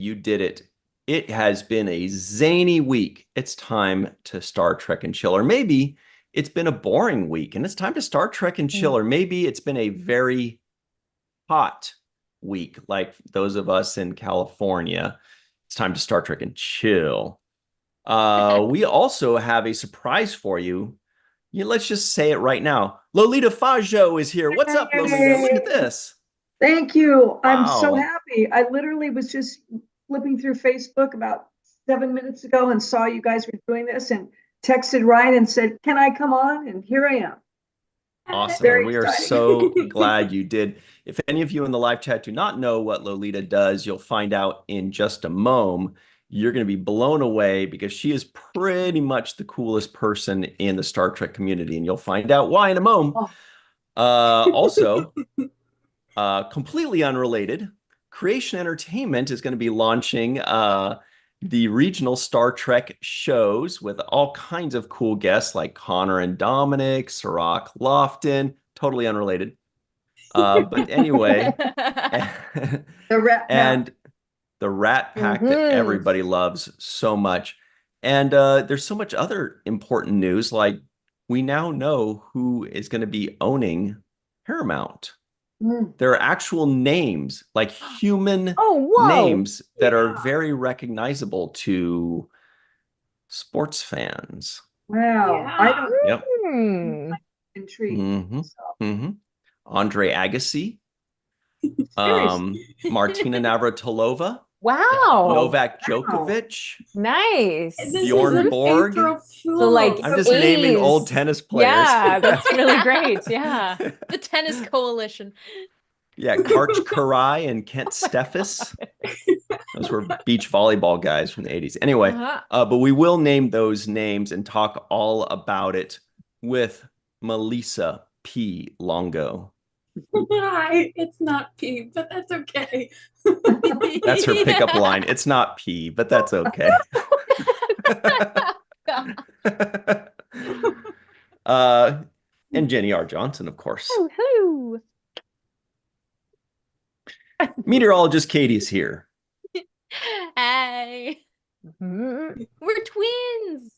You did it. It has been a zany week. It's time to Star Trek and chill. Or maybe it's been a boring week and it's time to Star Trek and chill. Or maybe it's been a very hot week, like those of us in California. It's time to Star Trek and chill. We also have a surprise for you. Let's just say it right now. Lolita Fajo is here. What's up, Lolita? Look at Yay. this. Thank you. I'm so Wow. happy. I literally was just flipping through Facebook about 7 minutes ago and saw you guys were doing this and texted Ryan and said, "Can I come on?" And here I am. Awesome. And Very we are exciting. so glad you did. If any of you in the live chat do not know what Lolita does, you'll find out in just a moment. You're going to be blown away because she is pretty much the coolest person in the Star Trek community. And you'll find out why in a moment. Oh, Also, completely unrelated, Creation Entertainment is going to be launching the regional Star Trek shows with all kinds of cool guests like Connor and Dominic, Sirach Lofton, totally unrelated. But anyway, the Rat Pack. and the Rat Pack that Hmm. everybody loves so much. And there's so much other important news, like we now know who is going to be owning Paramount. Mm. There are actual names, like human Oh, whoa. names that are very recognizable to sports fans. Wow. I don't Yep. Hmm. intrigue. hmm So, hmm Andre Agassi, seriously. Martina Navratilova, Wow. Novak Wow. Djokovic, Nice. This is Bjorn an Borg. April So like Fool's. I'm just naming old A's. tennis players. Yeah, that's really great. Yeah. The tennis coalition. Yeah, Karch Karai and Kent Steffes. Those were beach volleyball guys from the 80s. Anyway, but we will name those names and talk all about it with Melissa P. Longo. Hi, it's not P, but that's okay. That's her pickup line. It's not P, but that's okay. uh, and Jenny R. Johnson, of course. Woohoo. Meteorologist Katie's here. Hi. Mhm. We're twins.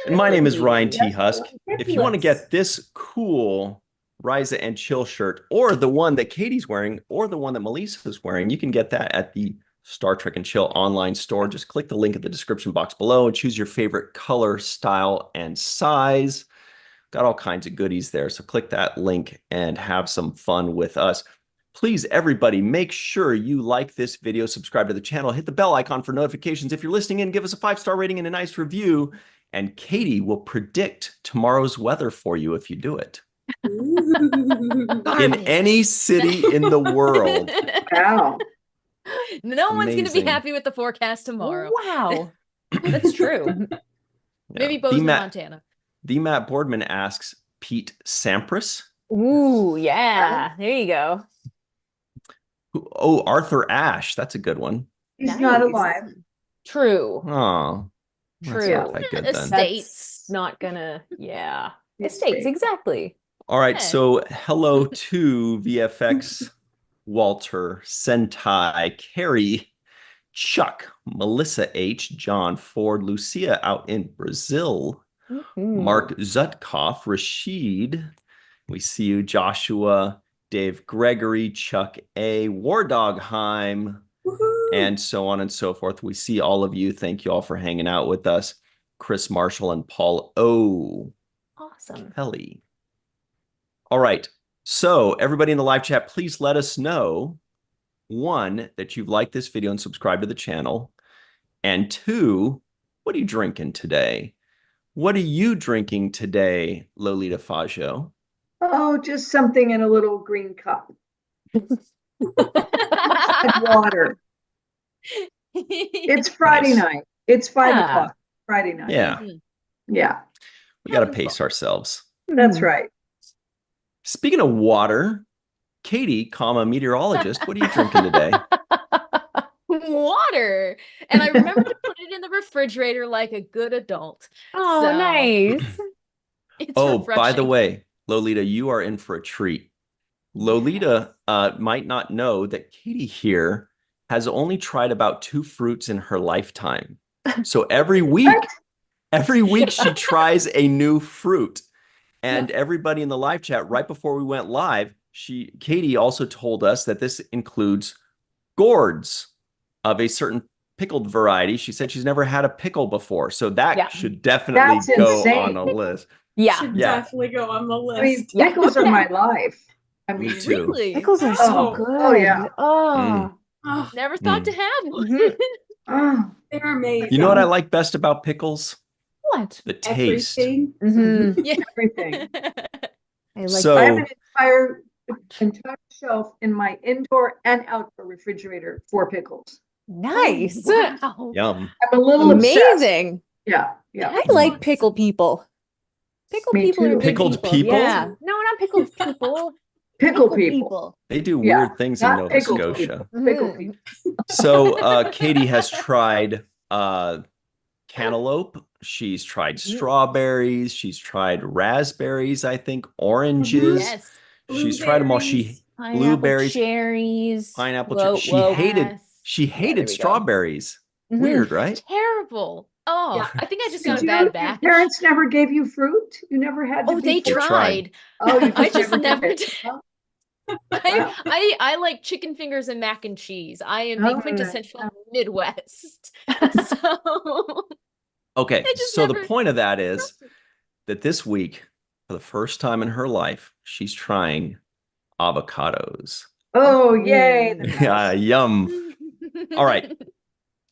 And my name is Ryan T. Yes, Husk. If you want to get this cool Riza and Chill shirt, or the one that Katie's wearing, or the one that Melissa's wearing, you can get that at the Star Trek and Chill online store. Just click the link in the description box below and choose your favorite color, style, and size. Got all kinds of goodies there. So click that link and have some fun with us. Please, everybody, make sure you like this video, subscribe to the channel, hit the bell icon for notifications. If you're listening in, give us a 5-star rating and a nice review. And Katie will predict tomorrow's weather for you if you do it. In any city in the world. wow. No one's going to be Amazing. happy with the forecast tomorrow. Wow. That's true. Maybe Yeah. Bozeman, Montana. The Matt Boardman asks, Pete Sampras? Ooh, yeah. There you go. Oh, Arthur Ashe. That's a good one. He's Nice. not alive. True. Oh, that's True. not that good then. Estates. That's not gonna, yeah. Estates. Estates, exactly. All right, Yeah. so hello to VFX, Walter, Sentai, Carrie, Chuck, Melissa H, John Ford, Lucia out in Brazil, Mark Zutkoff, Rashid. We see you, Joshua, Dave Gregory, Chuck A, War Dog Heim, and so on and so forth. We see all of you. Thank you all for hanging out with us. Chris Marshall and Paul O. Awesome. Kelly. All right. So everybody in the live chat, please let us know, one, that you've liked this video and subscribed to the channel. And two, what are you drinking today? What are you drinking today, Lolita Fajo? Oh, just something in a little green cup. And water. It's Friday Nice. night. It's 5 Yeah. o'clock. Friday night. Yeah, Yeah, we got to pace ourselves. that's right. Speaking of water, Katie, comma, meteorologist, what are you drinking today? Water. And I remember to put it in the refrigerator like a good adult. Oh, So, nice. It's Oh, by the refreshing. way, Lolita, you are in for a treat. Lolita might not know that Katie here has only tried about 2 fruits in her lifetime. So every week she tries a new fruit. And everybody in the live chat, right before we went live, Katie also told us that this includes gourds of a certain pickled variety. She said she's never had a pickle before. So that should definitely go on a list. Should definitely go on the list. I mean, pickles are my life. I mean, Me too. Really? Pickles are so Oh. good. Oh, yeah. Oh. Oh, Never thought to have one. Mhm. oh, they're amazing. You know what I like best about pickles? What? The taste. Everything. Mhm. Yeah. everything. I like So- I have an entire shelf in my indoor and outdoor refrigerator for pickles. nice. Wow. Yum. I'm a little obsessed. Amazing. Yeah, yeah. I like pickle people. Pickle Me people are too. good Pickled people? Yeah. No, not pickled people. Pickle people. They do Yeah, weird things in not Nova pickled Scotia. people. Pickle Mhm. people. So Katie has tried cantaloupe. She's tried strawberries. She's tried raspberries, I think, oranges. Yes. She's tried them all. Pineapple, Blueberries, cherries. pineapple. Whoa, She whoa. hated there we go. strawberries. Mhm. Weird, right? Terrible. Oh, Yeah. I think I just Did got a you, bad your batch. parents never gave you fruit? You never had to Oh, be they forced- tried. Oh, you I just did never it. did. Oh, I like chicken fingers and mac and cheese. I am the Oh, quintessential yeah. Midwest. So Okay, I just so the never point of that is trusted. that this week, for the first time in her life, she's trying avocados. Oh, yay. the Mm. Yeah, best. yum. All right.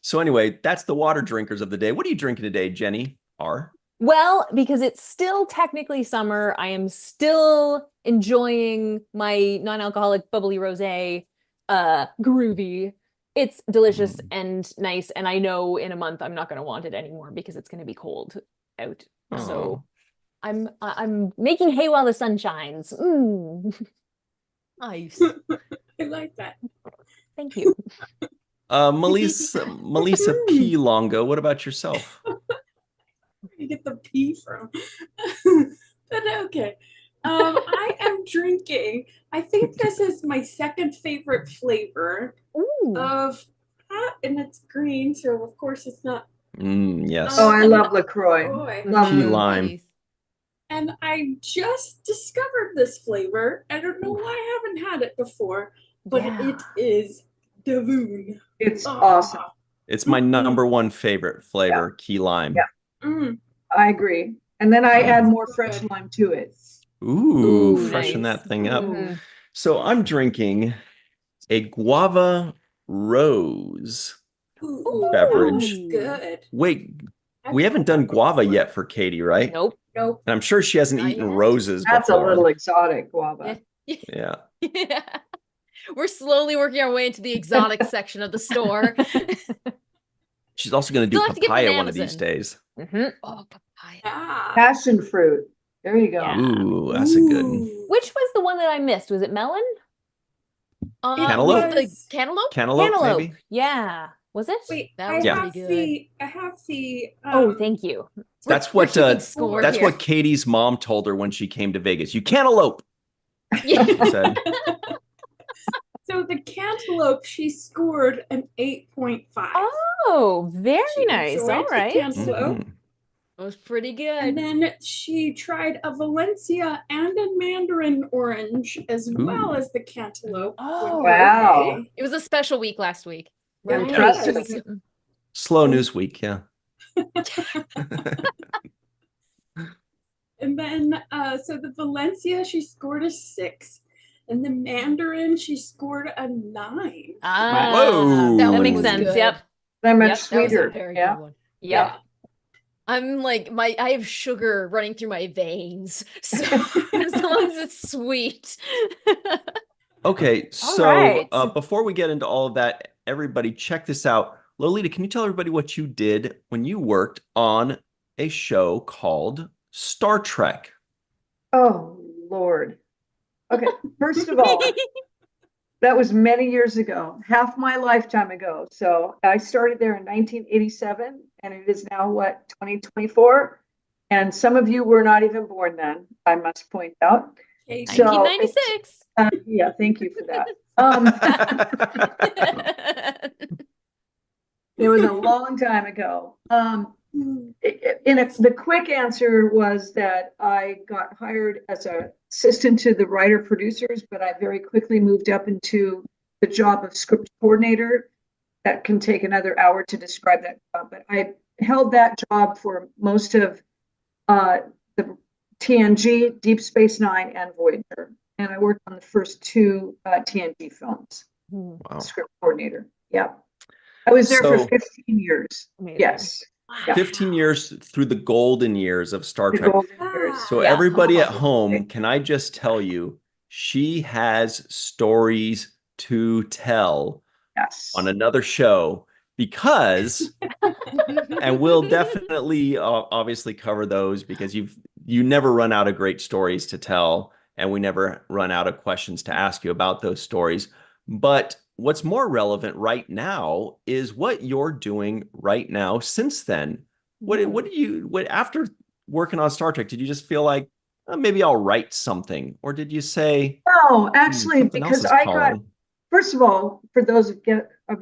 So anyway, that's the water drinkers of the day. What are you drinking today, Jenny R? Well, because it's still technically summer, I am still enjoying my non-alcoholic bubbly rosé, groovy. It's delicious and nice, and I know in a month I'm not going to want it anymore because it's going to be cold out. So I'm making hay while the sun shines. Nice. I like that. Thank you. Melissa P. Longo, what about yourself? Where do you get the P from? But okay. I am drinking. I think this is my second favorite flavor Ooh. of and it's green, so of course it's not. Yes. Oh, I love LaCroix. Boy. Love Key it. lime. Nice. And I just discovered this flavor. I don't know why I haven't had it before, but Yeah. it is Davoon. It's Oh. awesome. It's my number one favorite flavor, key lime. Yeah. Mm. I agree. And then I add more So fresh good. lime to it. Ooh, Ooh, freshen nice. that thing up. Mhm. So I'm drinking a guava rose. Ooh, Beverage. sounds good. Wait, we haven't done guava yet for Katie, right? Nope. Nope. And I'm sure she hasn't Not eaten yet. roses That's before. a little exotic guava. Yeah. Yeah. We're slowly working our way into the exotic section of the store. She's also going to do Still have to get papaya one of these bananas in. days. Mhm. Oh, papaya. Ah. Passion fruit. There you go. Yeah. Ooh, that's a good one. Ooh. Which was the one that I missed? Was it melon? Cantaloupe? The cantaloupe? Cantaloupe, Cantaloupe. maybe? Yeah. Was it? Wait, That I was have pretty good. the. I have the. Oh, thank you. That's We're what keeping score that's here. what Katie's mom told her when she came to Vegas. You cantaloupe, Yeah. she said. So the cantaloupe, she scored an 8.5. Oh, very She nice. enjoyed All the right. cantaloupe. Mhm. That was pretty And good. then she tried a Valencia and a mandarin orange as well Ooh. as the cantaloupe. Oh, Wow. okay. It was a special week last week. Right. Impressive. 2 weeks ago. Slow news week, yeah. And then, so the Valencia, she scored a 6. And the mandarin, she scored a 9. Ah, Whoa. that That makes was sense. good. Yep. They're much Yep, That was a sweeter. very Yeah. good one. Yep. I'm like I have sugar running through my veins. So as long as it's sweet. Okay, All so right. before we get into all of that, everybody check this out. Lolita, can you tell everybody what you did when you worked on a show called Star Trek? Oh, Lord. Okay. First of all, that was many years ago, half my lifetime ago. So I started there in 1987, and it is now what, 2024? And some of you were not even born then, I must point out. Okay, So it's- 1996. Yeah, thank you for that. It was a long time ago. The quick answer was that I got hired as an assistant to the writer producers, but I very quickly moved up into the job of script coordinator. That can take another hour to describe that job, but I held that job for most of the TNG, Deep Space Nine, and Voyager. And I worked on the first two TNG films. Wow. Script coordinator. Yeah. I was there for So- 15 years. Amazing. Yes. Yeah. 15 years through the golden years of Star The Trek. golden years. So Yeah. everybody at home, can I just tell you, she has stories to tell Yes. on another show because, and we'll definitely obviously cover those because you never run out of great stories to tell, and we never run out of questions to ask you about those stories. But what's more relevant right now is what you're doing right now since then. What after working on Star Trek, did you just feel like, "Oh, maybe I'll write something," or did you say, No, actually, something else because is I got, calling? first of all, for those of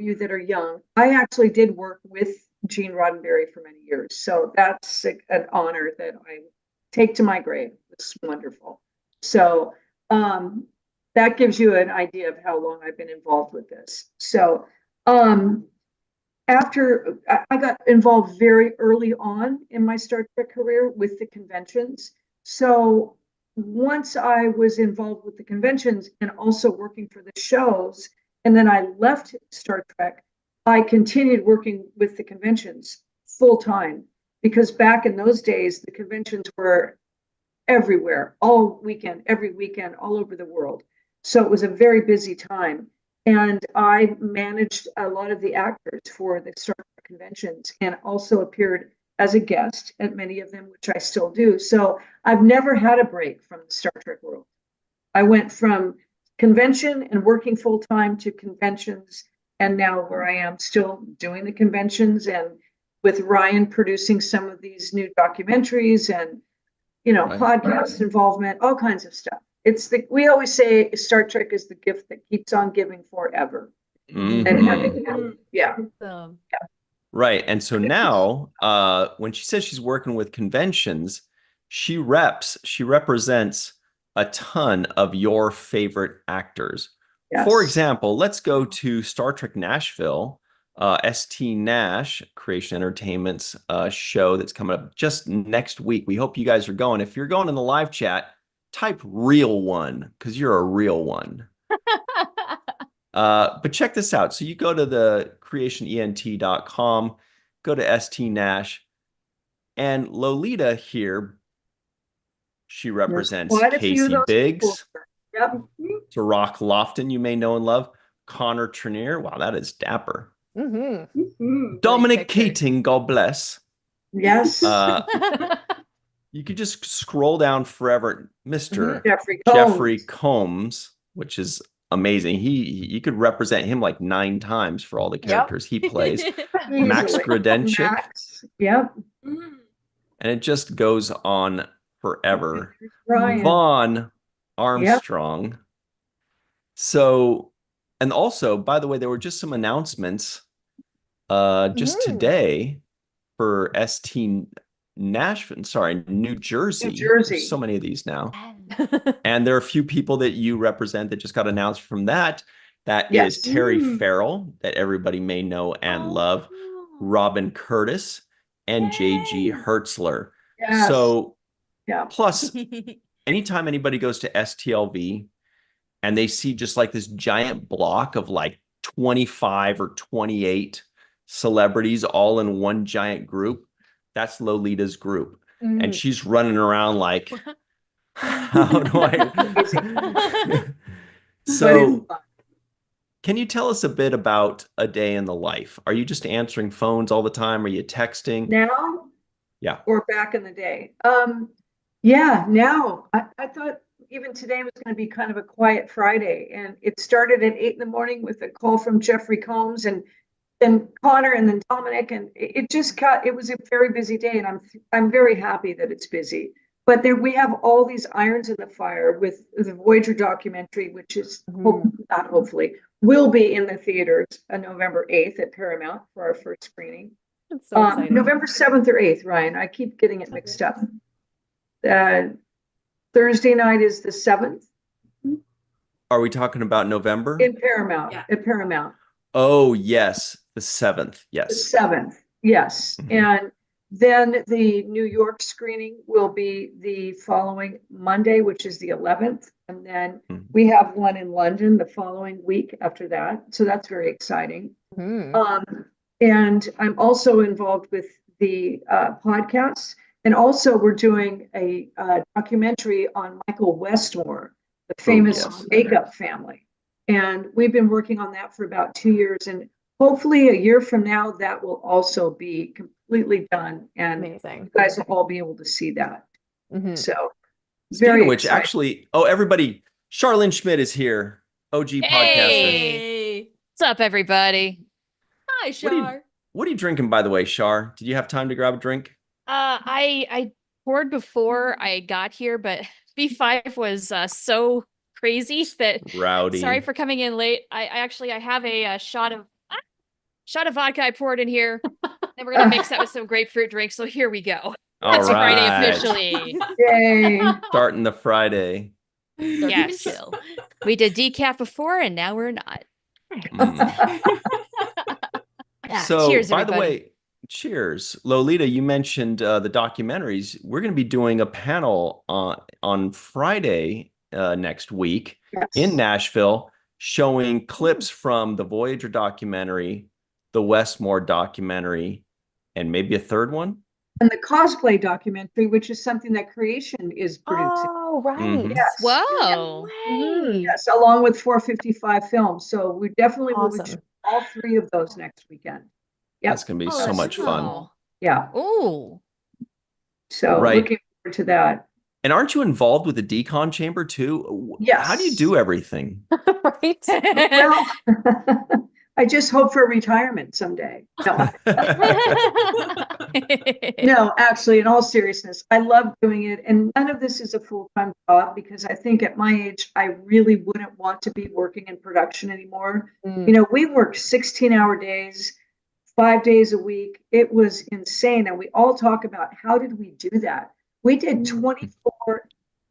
you that are young, I actually did work with Gene Roddenberry for many years. So that's an honor that I take to my grave. It's wonderful. So that gives you an idea of how long I've been involved with this. So after I got involved very early on in my Star Trek career with the conventions. So once I was involved with the conventions and also working for the shows, and then I left Star Trek, I continued working with the conventions full time because back in those days, the conventions were everywhere, all weekend, every weekend, all over the world. So it was a very busy time. And I managed a lot of the actors for the Star Trek conventions and also appeared as a guest at many of them, which I still do. So I've never had a break from the Star Trek world. I went from convention and working full time to conventions, and now where I am still doing the conventions and with Ryan producing some of these new documentaries and Right. podcast involvement, all kinds of stuff. We always say Star Trek is the gift that keeps on giving forever. Mhm. And yeah. So, Right. And so now, when she says she's working with conventions, she represents a ton of your favorite actors. Yes. For example, let's go to Star Trek Nashville, ST Nash, Creation Entertainment's show that's coming up just next week. We hope you guys are going. If you're going in the live chat, type real one because you're a real one. But check this out. So you go to the creationent.com, go to ST Nash, and Lolita here, she represents quite a few of Casey those Biggs, people. Yep. Rock Lofton, you may know and love, Connor Trenier. Wow, that is dapper. Mhm. Dominic picture. Keating, God bless. Yes. You could just scroll down forever. Mr. Jeffrey Combs. Jeffrey Combs, which is amazing. You could represent him like 9 times for all the characters he plays. Max Easily. Grodenchik. Max. Yep. Mhm. And it just goes on forever. Ryan. Vaughn Armstrong. So, and also, by the way, there were just some announcements just today for ST Nashville, sorry, New Jersey. New Jersey. There's so many of these now. And there are a few people that you represent that just got announced from that. That Yes. is Terry Mm. Farrell, that everybody may know and love, Robin Curtis, and JG Yay. Hertzler. Yes. So, Yeah. plus, anytime anybody goes to STLV and they see just like this giant block of like 25 or 28 celebrities all in one giant group, that's Lolita's group. And she's running around like, how do I? So, can you tell us a bit about a day in the life? Are you just answering phones all the time? Are you texting? Now? Yeah. Or back in the day? Yeah, now. I thought even today was going to be kind of a quiet Friday. And it started at 8 in the morning with a call from Jeffrey Combs and then Connor and then Dominic. And it was a very busy day. And I'm very happy that it's busy. But we have all these irons in the fire with the Voyager documentary, which is will be in the theaters on November 8th at Paramount for our first screening. That's so exciting. November 7th or 8th, Ryan. I keep getting it mixed up. Thursday night is the 7th Are we talking about November? in Paramount. Yeah. At Paramount. Oh, yes. The 7th. The Yes. 7th, yes. Mhm. And then the New York screening will be the following Monday, which is the 11th. And then Mhm. we have one in London the following week after that. So that's very exciting. And I'm also involved with the podcasts. And also we're doing a documentary on Michael Westmore, the famous yes. makeup family. And we've been working on that for about 2 years. And hopefully a year from now, that will also be completely done. And Amazing. you guys will all be able to see that. Mhm. So Speaking very of which, exciting. actually, everybody, Charlene Schmidt is here. OG podcaster. Hey, what's up, everybody? Hi, What are you- Shar. What are you drinking, by the way, Char? Did you have time to grab a drink? I poured before I got here, but B5 was so crazy that Rowdy. sorry for coming in late. I have a shot of vodka I poured in here. Then we're gonna mix that with some grapefruit drink. So here we go. All It's Friday right. officially. Yay. Starting the Friday. Yes. Chill. We did decaf before and now we're not. Mm. Ah, So, cheers, by the everybody. way, cheers. Lolita, you mentioned the documentaries. We're going to be doing a panel on Friday next week in Yes. Nashville showing clips from the Voyager documentary, the Westmore documentary, and maybe a third one. And the cosplay documentary, which is something that Creation is producing. Oh, right. Mhm. Yes. Whoa. Mhm. Yes, along with 455 Films. So we definitely will be Awesome. doing all three of those next weekend. Yep. That's going to be Oh, so that's much fun. cool. Yeah. Ooh. So Right. looking forward to that. And aren't you involved with the decon chamber too? How do you Yes. do everything? Right. Well, I just hope for retirement someday. No, no, actually, in all seriousness, I love doing it. And none of this is a full-time job because I think at my age, I really wouldn't want to be working in production anymore. Mm. You know, we worked 16-hour days, 5 days a week. It was insane. And we all talk about how did we do that? We did 24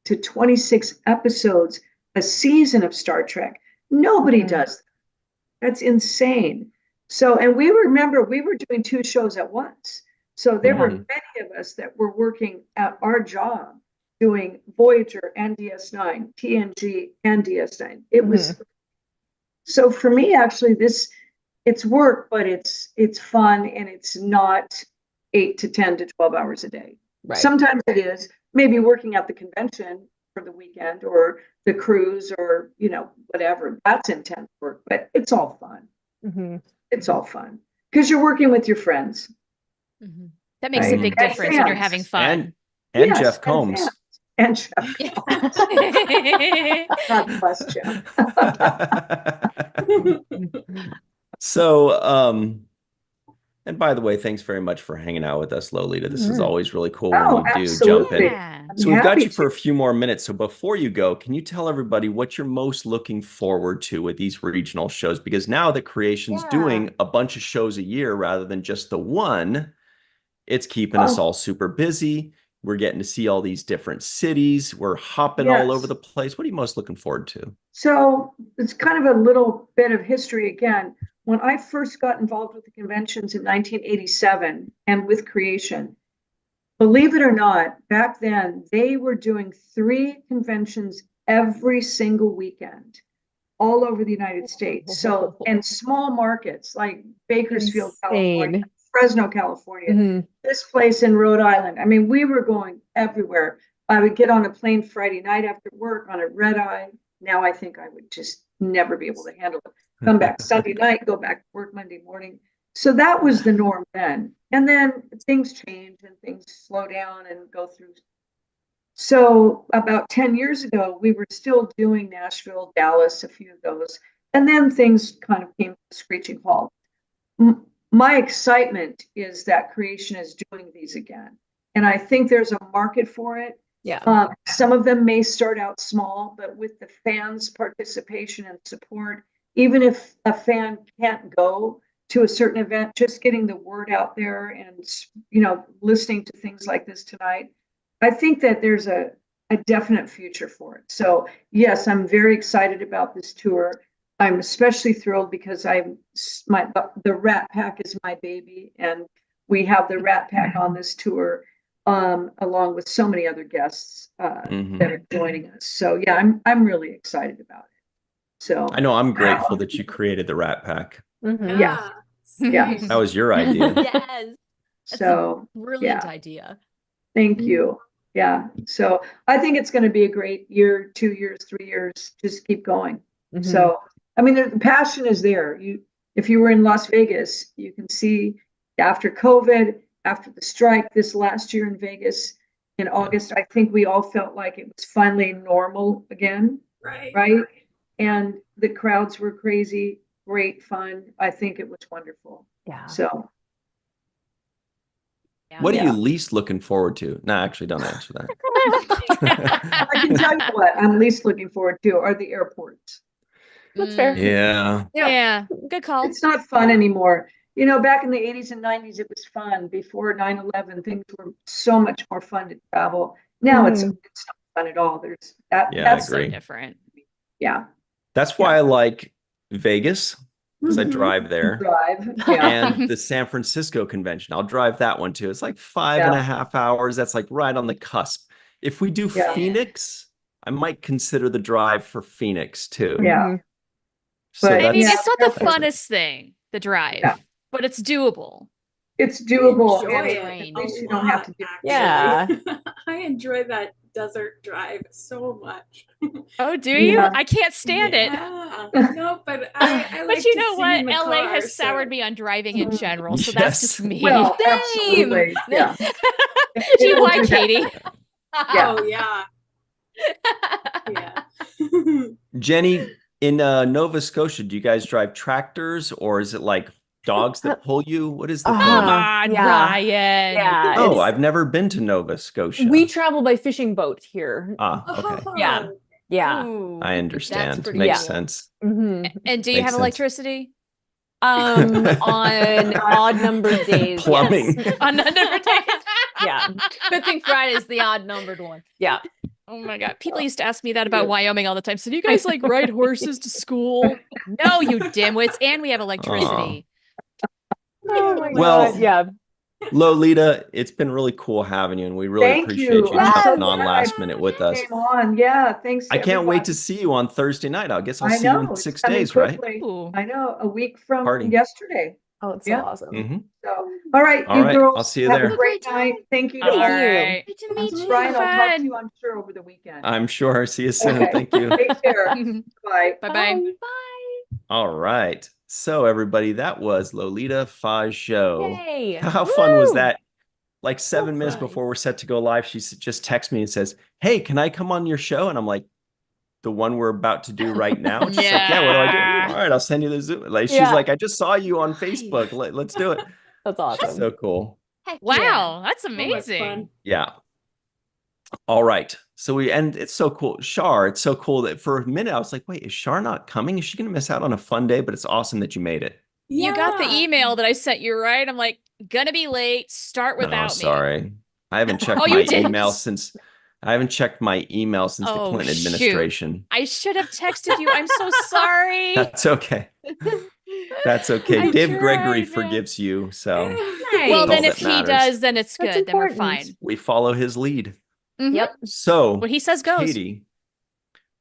to 26 episodes a season of Star Trek. Nobody Mhm. does that. That's insane. So, and we remember we were doing 2 shows at once. So there were Mhm. many of us that were working at our job doing Voyager and DS9, TNG and DS9. It was so for me actually it's work, but it's fun and it's not 8 to 10 to 12 hours a day. Right. Sometimes it is maybe working at the convention for the weekend or the cruise or, you know, whatever. That's intense work, but it's all fun. Mhm. It's all fun because you're working with your friends. Mhm. That makes a Right. big And difference when you're fans. having fun. And Yes, Jeff Combs. And Jeff Combs. God bless Jeff. So, and by the way, thanks very much for hanging out with us, Lolita. This is Mhm. always really cool Oh, when you do jump in. absolutely. Yeah. I'm So we've got happy you for a to. few more minutes. So before you go, can you tell everybody what you're most looking forward to with these regional shows? Because now that Creation's Yeah. doing a bunch of shows a year rather than just the one, it's keeping us Oh. all super busy. We're getting to see all these different cities. We're hopping all over Yes. the place. What are you most looking forward to? So it's kind of a little bit of history again. When I first got involved with the conventions in 1987 and with Creation, believe it or not, back then they were doing 3 conventions every single weekend all over the United States. So, and small markets like Bakersfield, California, Insane. Fresno, California, Mhm. this place in Rhode Island. I mean, we were going everywhere. I would get on a plane Friday night after work on a red eye. Now I think I would just never be able to handle it. Come back Sunday night, go back to work Monday morning. So that was the norm then. And then things change and things slow down and go through. So about 10 years ago, we were still doing Nashville, Dallas, a few of those. And then things kind of came to a screeching halt. My excitement is that Creation is doing these again. And I think there's a market for it. Yeah. Some of them may start out small, but with the fans' participation and support, even if a fan can't go to a certain event, just getting the word out there and, listening to things like this tonight, I think that there's a definite future for it. So yes, I'm very excited about this tour. I'm especially thrilled because the Rat Pack is my baby, and we have the Rat Pack on this tour, along with so many other guests that are joining us. So yeah, I'm really excited about it. So I know I'm grateful that you created the Rat Pack. Yeah. Yeah. That was your idea. Yes. That's So a brilliant yeah. idea. Thank you. Yeah. So I think it's going to be a great year, 2 years, 3 years. Just keep going. So, I mean, the passion is there. If you were in Las Vegas, you can see after COVID, after the strike this last year in Vegas in August, I think we all felt like it was finally normal again. Right. And the crowds were crazy, great fun. I think it was wonderful. Yeah. So. What are you least looking forward to? No, actually, don't answer that. I can tell you what I'm least looking forward to are the airports. That's fair. Yeah. Yeah. Good call. It's not fun anymore. Back in the 80s and 90s, it was fun. Before 9/11, things were so much more fun to travel. Now it's not fun at all. That's so different. Yeah. That's why I like Vegas, because I drive there. And the San Francisco convention. I'll drive that one too. It's like 5.5 hours. That's like right on the cusp. If we do Phoenix, I might consider the drive for Phoenix too. Yeah. So But I mean, it's not the that's- funnest thing, the drive, but it's doable. It's doable. Enjoy And it at least a you don't have to lot, do actually. Yeah. I enjoy that desert drive so much. Oh, do you? Yeah. I can't stand it. No, but I like But you to know sing what? in the LA car, has soured me on driving in general, so that's just me. Well, Same. absolutely. Yeah. Do you why, Katie? Oh yeah. Yeah. Jenny, in Nova Scotia, do you guys drive tractors or is it like dogs that pull you? What is the Uh-huh. thing? Come on, Yeah. Ryan. Yeah. Oh, it's- I've never been to Nova Scotia. We travel by fishing boat here. Okay. Yeah. Yeah. Ooh. I understand. pretty Makes cool. sense. Mhm. And do you Makes have sense. electricity? On odd numbered days. Plumbing. Yes. On number days? Yeah. Good thing Friday is the odd numbered one. Yeah. Oh my God. People used to ask me that about Wyoming all the time. So do you guys like ride horses to school? No, you dimwits. And we have electricity. Oh my Well, God. Yeah. Lolita, it's been really cool having you, and we really Thank appreciate you. you I'm so jumping on glad last minute with us. Came on. Yeah. Thanks. I can't wait to everybody. see you on Thursday night. I guess I'll I see you know. in It's 6 coming days, right? quickly. Ooh. I know. A week from Party. yesterday. Oh, it's so Yeah. awesome. Mhm. So, all right, All you right, girls. I'll see you have there. a great night. Thank you. All Thank you. right. Good to meet you. Brian, I'll talk to Fun. you, I'm sure, over the weekend. I'm sure. See you soon. Okay. Thank you. Take care. Bye. Bye-bye. All right. So, everybody, that was Lolita Fajo. Yay. How fun was Woo. that? Like 7 minutes fun. before we're set to go live, she just texts me and says, "Hey, can I come on your show?" And I'm like, "The one we're about to do right now?" And she's like, "Yeah, what do I do?" Yeah. All right, I'll send you the Zoom. Like, she's Yeah. like, "I just saw you on Facebook. Let's do it." That's awesome. So cool. Heck Wow, that's So much amazing. fun. Yeah. All right. So it's so cool. Shar, it's so cool that for a minute I was like, wait, is Shar not coming? Is she going to miss out on a fun day? But it's awesome that you made it. You got the Yeah. email that I sent you, right? I'm like, gonna be late. Start without No, me. sorry. I haven't checked Oh, you my didn't? email since the Oh, Clinton shoot. administration. I should have texted you. I'm so sorry. That's okay. That's okay. I Dave Gregory tried, man. forgives you. So Nice. Well, all then that if he matters. does, then it's That's good. Then we're important. fine. we follow his lead. Mhm. Yep. So What he says goes. Katie,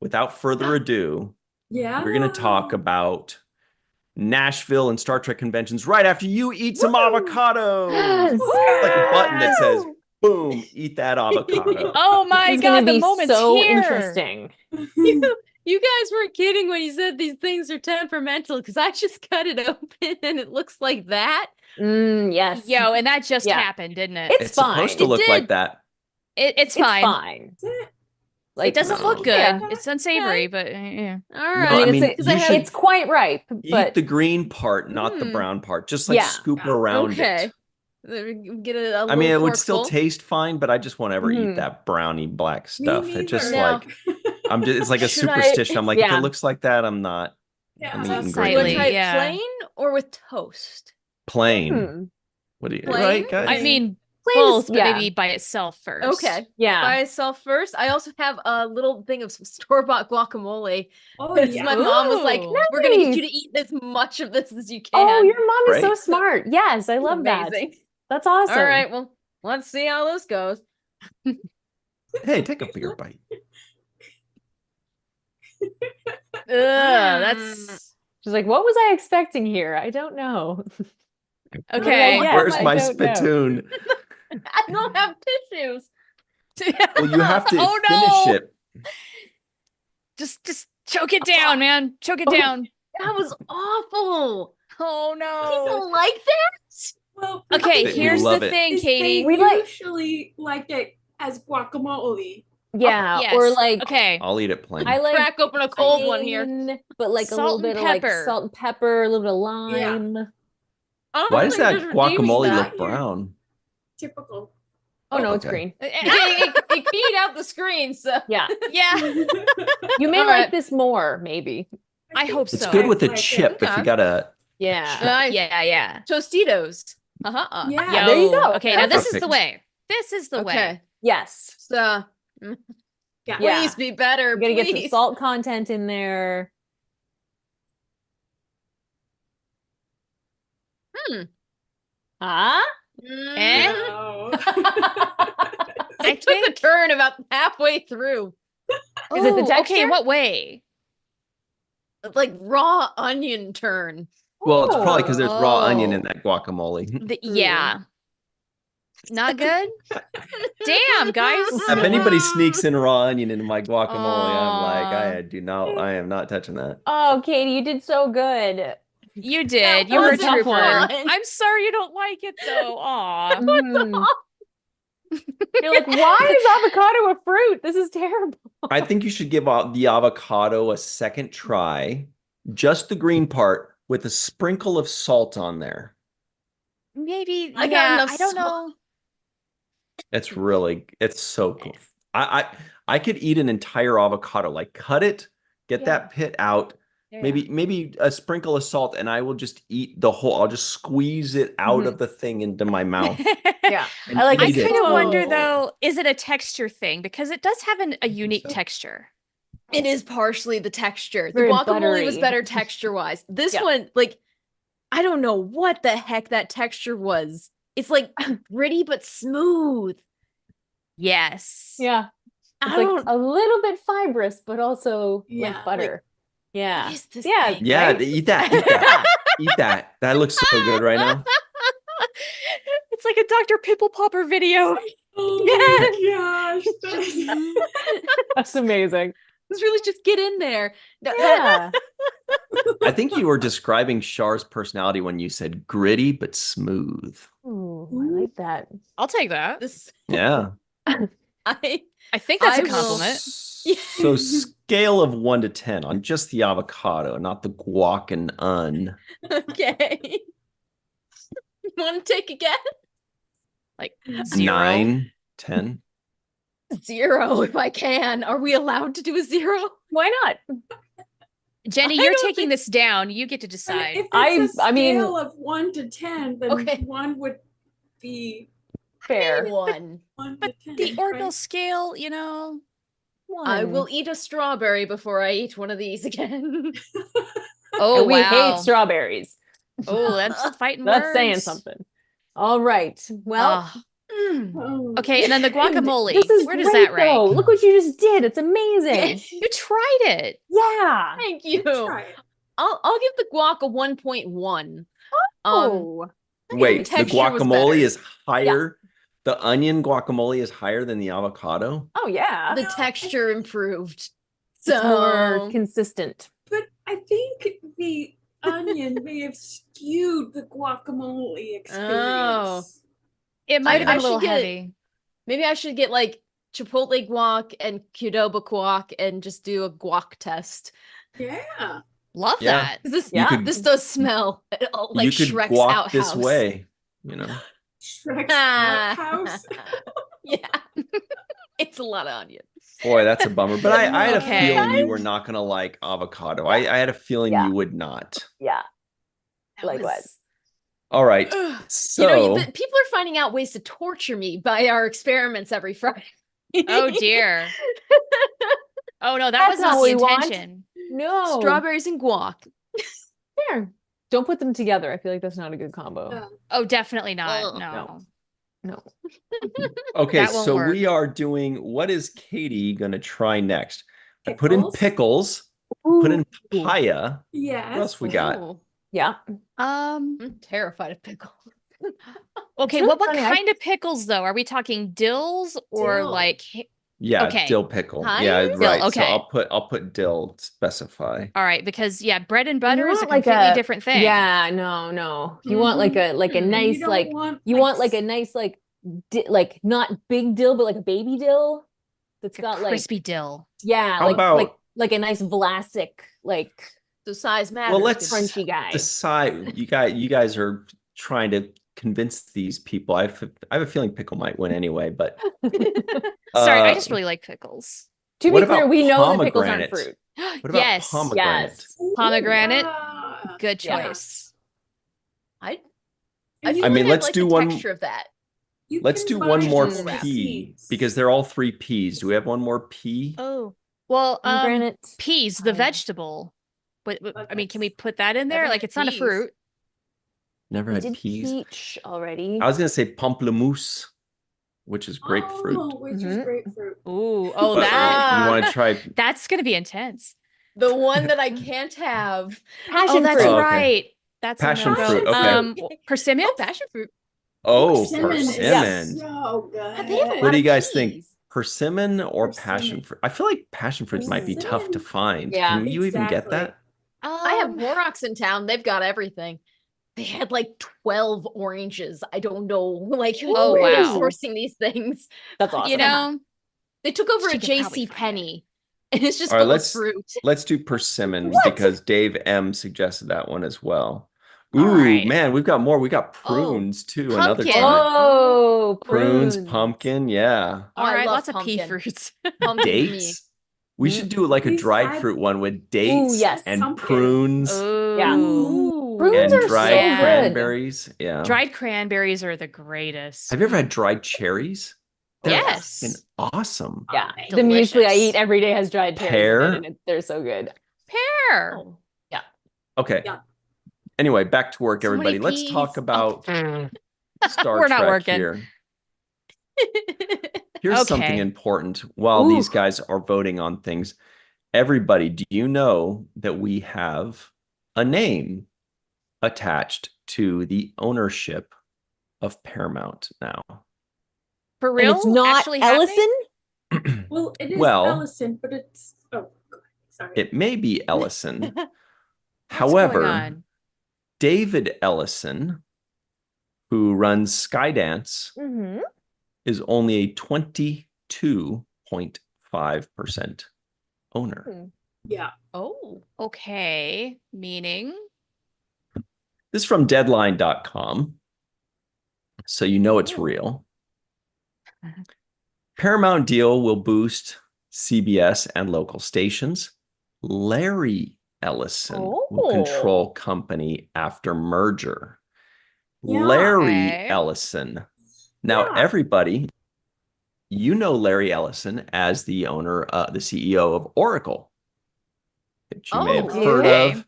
without further ado, Yeah. we're going to talk about Nashville and Star Trek conventions right after you eat some Woo! avocado. Yes. Like a button that says, boom, eat that avocado. Oh my This is gonna God, the be moment's so here. interesting. You guys weren't kidding when you said these things are temperamental because I just cut it open and it looks like that. Yes. Yo, and that just Yeah. happened, didn't it? It's It's supposed fine. to It look like did. that. It's It's fine. fine. Like, It doesn't no. look good. Yeah. It's unsavory, but yeah. All No, right. I mean, it's, you should it's quite ripe, eat but the green part, not the Mm. brown part. Just like Yeah. scoop around Okay. it. Get a I mean, it little would still forkful. taste fine, but I just won't ever eat Mhm. that browny black Me stuff. It just neither. No. like it's like a Should I- superstition. I'm like, if Yeah. it looks like that, I'm not. Yeah. I'm Sounds eating Do you great want Slightly, to try meat. it yeah. plain or with toast? Plain. Hmm. What do you Plain? right, guys? I mean, Plain is- both, but yeah. maybe by itself first. Okay. Yeah. By itself first. I also have a little thing of store-bought guacamole. Oh Because yeah. my mom was like, Ooh. we're gonna get you to Nice. eat as much of this as you can. Oh, your mom is so Great. smart. Yes, I love that. Amazing. That's awesome. All right, well, let's see how this goes. Hey, take a bigger bite. That's She's like, what was I expecting here? I don't know. Okay. Yes, Where's I my don't know. spittoon? I don't have tissues. Well, you have to Oh, finish no. it. Just choke it down, man. Choke it Oh. down. That was awful. Oh People no. like that? Well, Okay, That you here's the love it. thing, is Katie. they We like- usually like it as guacamole. Yeah, Yes. or like Okay. I'll eat it plain. I like Crack open a cold one here. plain, but like a Salt little and bit of like pepper. salt and pepper, a little bit of Yeah. lime. I don't Why does think that there's a dish guacamole that. look brown? Typical. Oh no, it's okay. green. It keyed out the screen, so Yeah, Yeah. you may All like right. this more, maybe. I hope It's so. good with the Like it. chip if Okay. you gotta. Yeah. Yeah. Tostitos. Uh-huh. Yeah. there you go. Okay, now this is Perfect. the way. This is the way. Okay. Yes. So Yeah. Yeah. please be better. We're gonna get some please. salt content in there. Ah? Eh? No. I took a think- turn about halfway through. Is it the Oh, texture? Okay, what way? Like raw onion turn. Well, it's probably because there's raw onion in Oh. that guacamole. Yeah. Not good? Damn, guys. If anybody sneaks in raw onion into my guacamole, I'm like, Aw. I do not. I am not touching that. Oh, Katie, you did so good. You did. That You were a was a trooper. fun. I'm sorry you don't like it though. Aw. Mm. You're like, why is avocado a fruit? This is terrible. I think you should give out the avocado a second try, just the green part with a sprinkle of salt on there. Maybe. I got Yeah. enough I don't salt. know. It's so cool. I could eat an entire avocado, like cut it, get Yeah. that pit out, maybe a sprinkle of salt, and I will just eat the whole. I'll just squeeze it out of the thing into my mouth. Yeah. and I like I eat it. kind of wonder Oh. though, is it a texture thing? Because it does have a unique so. texture. It is partially the texture. The Very guacamole was buttery. better texture wise. This Yeah. one, like, I don't know what the heck that texture was. It's like gritty but smooth. Yes. Yeah. I It's like don't. a little bit fibrous, but also Yeah, like like- butter. Yeah. What is this Yeah. thing? Yeah, right? eat that. Eat that. Eat that. That looks so good right now. It's like a Dr. Pimple Popper video. Oh my gosh. That's amazing. Let's really just get in there. Yeah. I think you were describing Char's personality when you said gritty but smooth. Ooh, I like that. I'll take that. This Yeah. I I think that's I a will- compliment. So scale of 1 to 10 on just the avocado, not the guac and un. okay. You want to take again? Like 0. 9, 10. 0 if I can. Are we allowed to do a 0? Why not? Jenny, I you're don't taking this down. You get to decide. If I it's a mean- scale of 1 to 10, then Okay. 1 would be Fair. 1. 1 But to 10. the ordinal right? scale, you know. I One. will eat a strawberry before I eat one of these again. Oh, And we wow. hate strawberries. Oh, that's fighting That's saying words. something. All right. Well, Ah. Oh. Okay, and then the guacamole. this is Where does great, that rank? though. Look what you just did. It's amazing. You tried it. Yeah. Thank you. Try it. I'll give the guac a 1.1. Oh. Wait, the texture was guacamole better. is higher. The onion guacamole is higher than the avocado. Oh yeah. The No, texture improved. It's more So consistent. But I think the onion may have skewed the guacamole experience. It might have I been a little should get- heavy. maybe I should get like Chipotle guac and Qdoba guac and just do a guac test. Yeah. Love Yeah. that. 'Cause This, Yeah. this does smell like you could Shrek's guac outhouse. this way, you know. Shrek's Ah. outhouse. Yeah. It's a lot of onion. Boy, that's a bummer. But I had a Okay. feeling you were not gonna like avocado. I had a feeling Yeah. you would not. Yeah. That Likewise. All right. Ugh. You know, So but people are finding out ways to torture me by our experiments every Friday. Oh dear. Oh no, that That's was not not what the we want. intention. No. Strawberries and guac. There. Don't put them together. I feel like that's not a good combo. Oh, definitely not. Ugh. No. No. okay, That won't so work. we are doing what is Katie gonna try next? I put in Pickles? pickles, put in Ooh. papaya. Yes. What else we got? Ooh, Yeah. I'm terrified of pickles. Okay, really what funny, I- kind of pickles though? Are we talking dills or Dill. like Yeah, Okay. dill pickle. Honey? Yeah, Dill, right. So okay. I'll put dill, specify. all right, because yeah, bread and You butter is a want like completely a- different thing. Yeah, no. You want like a And nice you don't like want, you want like a nice like not big dill but like a baby dill that's Like a got like crispy dill. yeah, How like about- like a nice Vlasic like So size matters. Well, let's crunchy guy. decide. You guys are trying to convince these people. I have a feeling pickle might win anyway, but Sorry, I uh, just really like pickles. To what be clear, about we know that pickles aren't pomegranate? fruit. What about Yes. pomegranate? Yes. Pomegranate, Yeah. good Yeah. choice. I And feel I like mean, I'd let's like do the one- texture of that. you Let's can do one buy more vegetable wrap. P seeds. because they're all three P's. Do we have one more P? Oh. Well, Pomegranate. peas, the pie. vegetable. I mean, can we put that in there? Never Like had it's not a peas. fruit. Never We had did peas. peach already. I was gonna say pamplemousse, which is grapefruit. Oh, which is Mhm. grapefruit. Ooh, oh But that you want to try? that's gonna be intense. The one that I can't have. Passion Oh, that's fruit. Oh, okay. right. That's a Passion no-go. fruit, okay. Persimmon? Oh, passion fruit. Oh, Persimmon is persimmon. so good. God, they have a What lot do you of guys think? peas. Persimmon or passion Persimmon. fruit? I feel like passion fruit might be tough to Persimmon. find. Yeah. Can you even get Exactly. that? I have Um, Horrocks in town. They've got everything. They had like 12 oranges. I don't know, like Oh, where they're wow. sourcing these things. That's awesome. you know, They took over She a could probably J.C. find it. Penney, and it's just All right, full of let's fruit. let's do persimmon What? because Dave M suggested that one as well. All Ooh, right. man, we've got more. We got Oh, prunes too. Another pumpkin. time. Oh, Prunes, pumpkin, yeah. Oh, all I right, love lots of pea pumpkin. fruits. Pumpkin to me. Dates. We should do like a Please dried add- fruit one with dates yes. and Pumpkin. prunes Yeah. Ooh. Prunes and are so dried Yeah. good. cranberries. Yeah. Dried cranberries are the greatest. Have you ever had dried cherries? They're Yes. fucking awesome. Yeah. Oh, The muesli I delicious. eat every day has dried cherries in Pear. it, and they're so good. Pear. Oh. Okay. Yeah. Anyway, back to work, So many everybody. Let's talk peas. about Star We're not Trek working. here. Here's something Okay. important while Ooh. these guys are voting on things. Everybody, do you know that we have a name attached to the ownership of Paramount now? For And real? it's not Actually happening? Ellison? Well, it is Well- Ellison, but it's go ahead. Sorry. It may be Ellison. What's However, going on? David Ellison, who runs Skydance, Mm-hmm. is only a 22.5% owner. Yeah. Oh. Okay, meaning This is from deadline.com. So you know it's Oh. real. Paramount deal will boost CBS and local stations. Larry Ellison will control company after merger. Yeah. Larry Okay. Ellison. Now, Yeah. everybody, you know Larry Ellison as the owner, the CEO of Oracle, that you may have Oh, heard okay. of.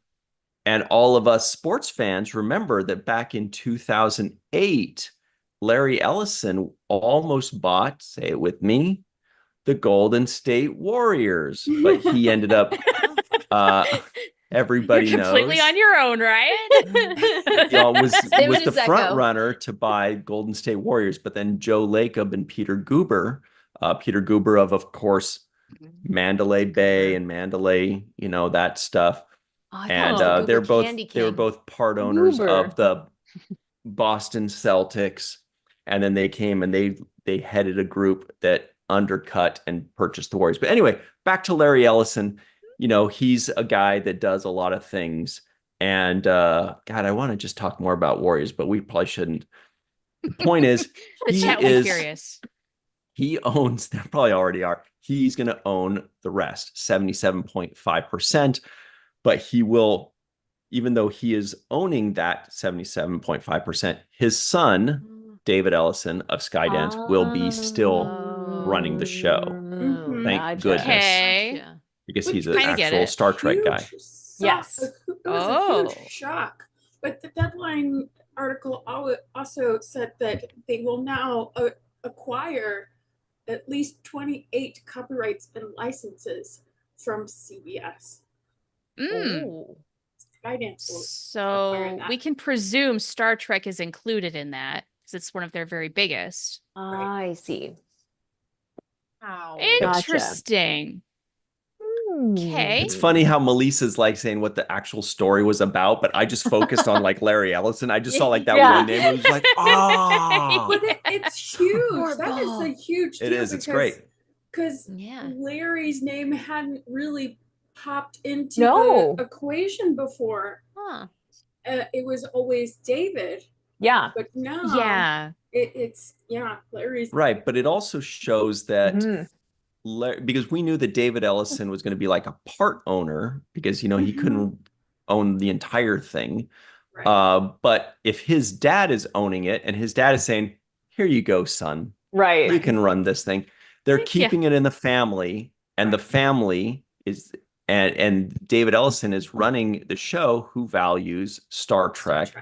And all of us sports fans remember that back in 2008, Larry Ellison almost bought, say it with me, the Golden State Warriors. But he ended up, everybody you're completely knows, on your own, right? was David the front Ezeko. runner to buy Golden State Warriors. But then Joe Lacob and Peter Goober of course, Mandalay Bay and Mandalay, that stuff. Oh, I And thought it was the they're Goober both Candy they were King. both part owners Goober. of the Boston Celtics, and then they came and they headed a group that undercut and purchased the Warriors. But anyway, back to Larry Ellison. He's a guy that does a lot of things. And God, I want to just talk more about Warriors, but we probably shouldn't. The point is, The he chat will be is curious. he owns, they probably already are. he's going to own the rest, 77.5%. But he will, even though he is owning that 77.5%, his son, David Ellison of Skydance, will be still running the show. Mhm. Thank goodness. Okay. Gotcha. Because Which he's an was Kinda get actual it. Star Trek guy. Yes. It was a Oh. huge shock. But the Deadline article also said that they will now acquire at least 28 copyrights and licenses from CBS. Mm. Oh. Skydance will acquire So that. we can presume Star Trek is included in that because it's one of their very biggest. I see. Wow. Gotcha. Interesting. Okay. It's funny how Melissa's like saying what the actual story was about, but I just focused on like Larry Ellison. I just saw like that Yeah. one name. It was like, ah, But it's huge. That is a huge it deal. is. It's great. Because Yeah. Larry's name hadn't really popped into No. the equation before. Huh. It was always David, Yeah. but now Yeah. it's Larry's. Right. But it also shows that Mhm. because we knew that David Ellison was going to be like a part owner because, he Mhm. couldn't own the entire thing. Right. But if his dad is owning it and his dad is saying, here you go, son, Right. you can run this thing. They're Yeah. keeping it in the family, and the Right. family is and David Ellison is running the show who values Star Trek,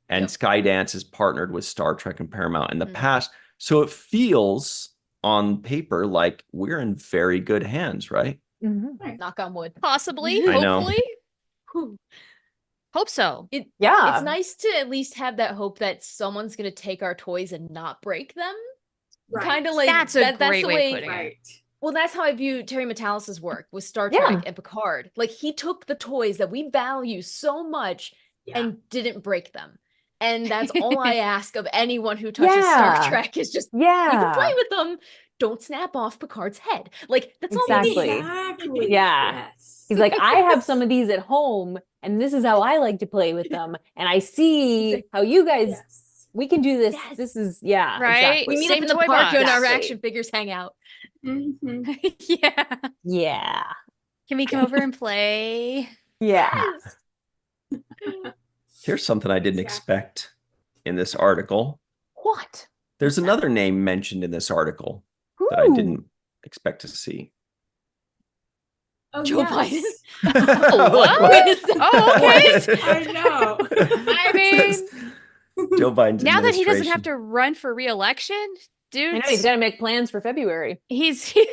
and Yep. Skydance has partnered with Star Trek and Paramount in the Mhm. past. So it feels on paper like we're in very good hands, right? Mhm. Knock on wood. Possibly. I know. Hopefully. Whew. Hope so. Yeah. It's nice to at least have that hope that someone's gonna take our toys and not break them. Right. Kind of like That's a that's great the way of way. putting it. Right. Well, that's how I view Terry Matalas's work with Star Yeah. Trek and Picard. Like he took the toys that we value so much Yeah. and didn't break them. And that's all I ask of anyone who touches Star Yeah. Trek is just you can Yeah. play with them. Don't snap off Picard's head. Like that's all we Exactly. need. Exactly. Yeah. Yes. He's like, I have some of these at home, and this is how I like to play with them. And I see how you guys, Yes. we can do this. Yes. This is, yeah, Right? exactly. We meet Same up in the toy park box. and our Exactly. action figures hang out. Mhm. Yeah. Yeah. Can we come over and play? Yeah. Yes. Here's something I didn't Exactly. expect in this article. What? There's another name mentioned in this article that I Who? didn't expect to see. Oh, Joe yes. What? Oh, okay. I know. I mean, Joe Biden's now that he doesn't have administration. to run for re-election, I dude, know he's got to make plans for February. he's That'd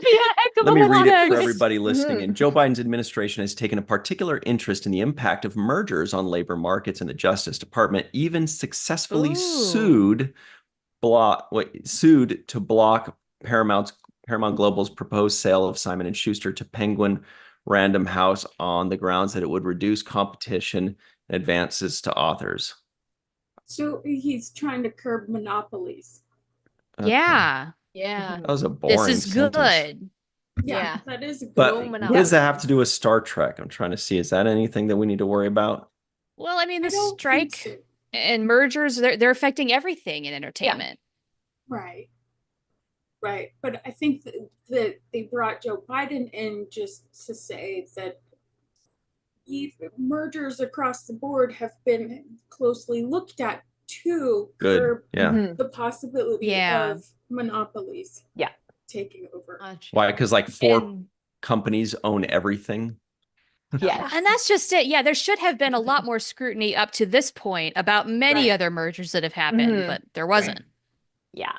be a heck of Let a me read it lot. for everybody listening. Mhm. And Joe Biden's administration has taken a particular interest in the impact of mergers on labor markets, and the Justice Department even successfully Ooh. sued to block Paramount Global's proposed sale of Simon and Schuster to Penguin Random House on the grounds that it would reduce competition and advances to authors. So he's trying to curb monopolies. Okay. yeah, Yeah. That was a this boring is sentence. good. Yeah. That is a good But No what monopoly. does that have to do with Star Trek? I'm trying to see. Is that anything that we need to worry about? Well, I mean, I the don't think strike so. and mergers, they're affecting everything in entertainment. Right. Right. But I think that they brought Joe Biden in just to say that mergers across the board have been closely looked at to Good. curb Yeah. Mhm. the possibility Yeah. of monopolies Yeah. taking over. Gotcha. Why? Because like four And, companies own everything. Yes. and that's just it. Yeah, there should have been a lot more scrutiny up to this point about many Right. other mergers that have happened, Mhm. but there wasn't. Yeah.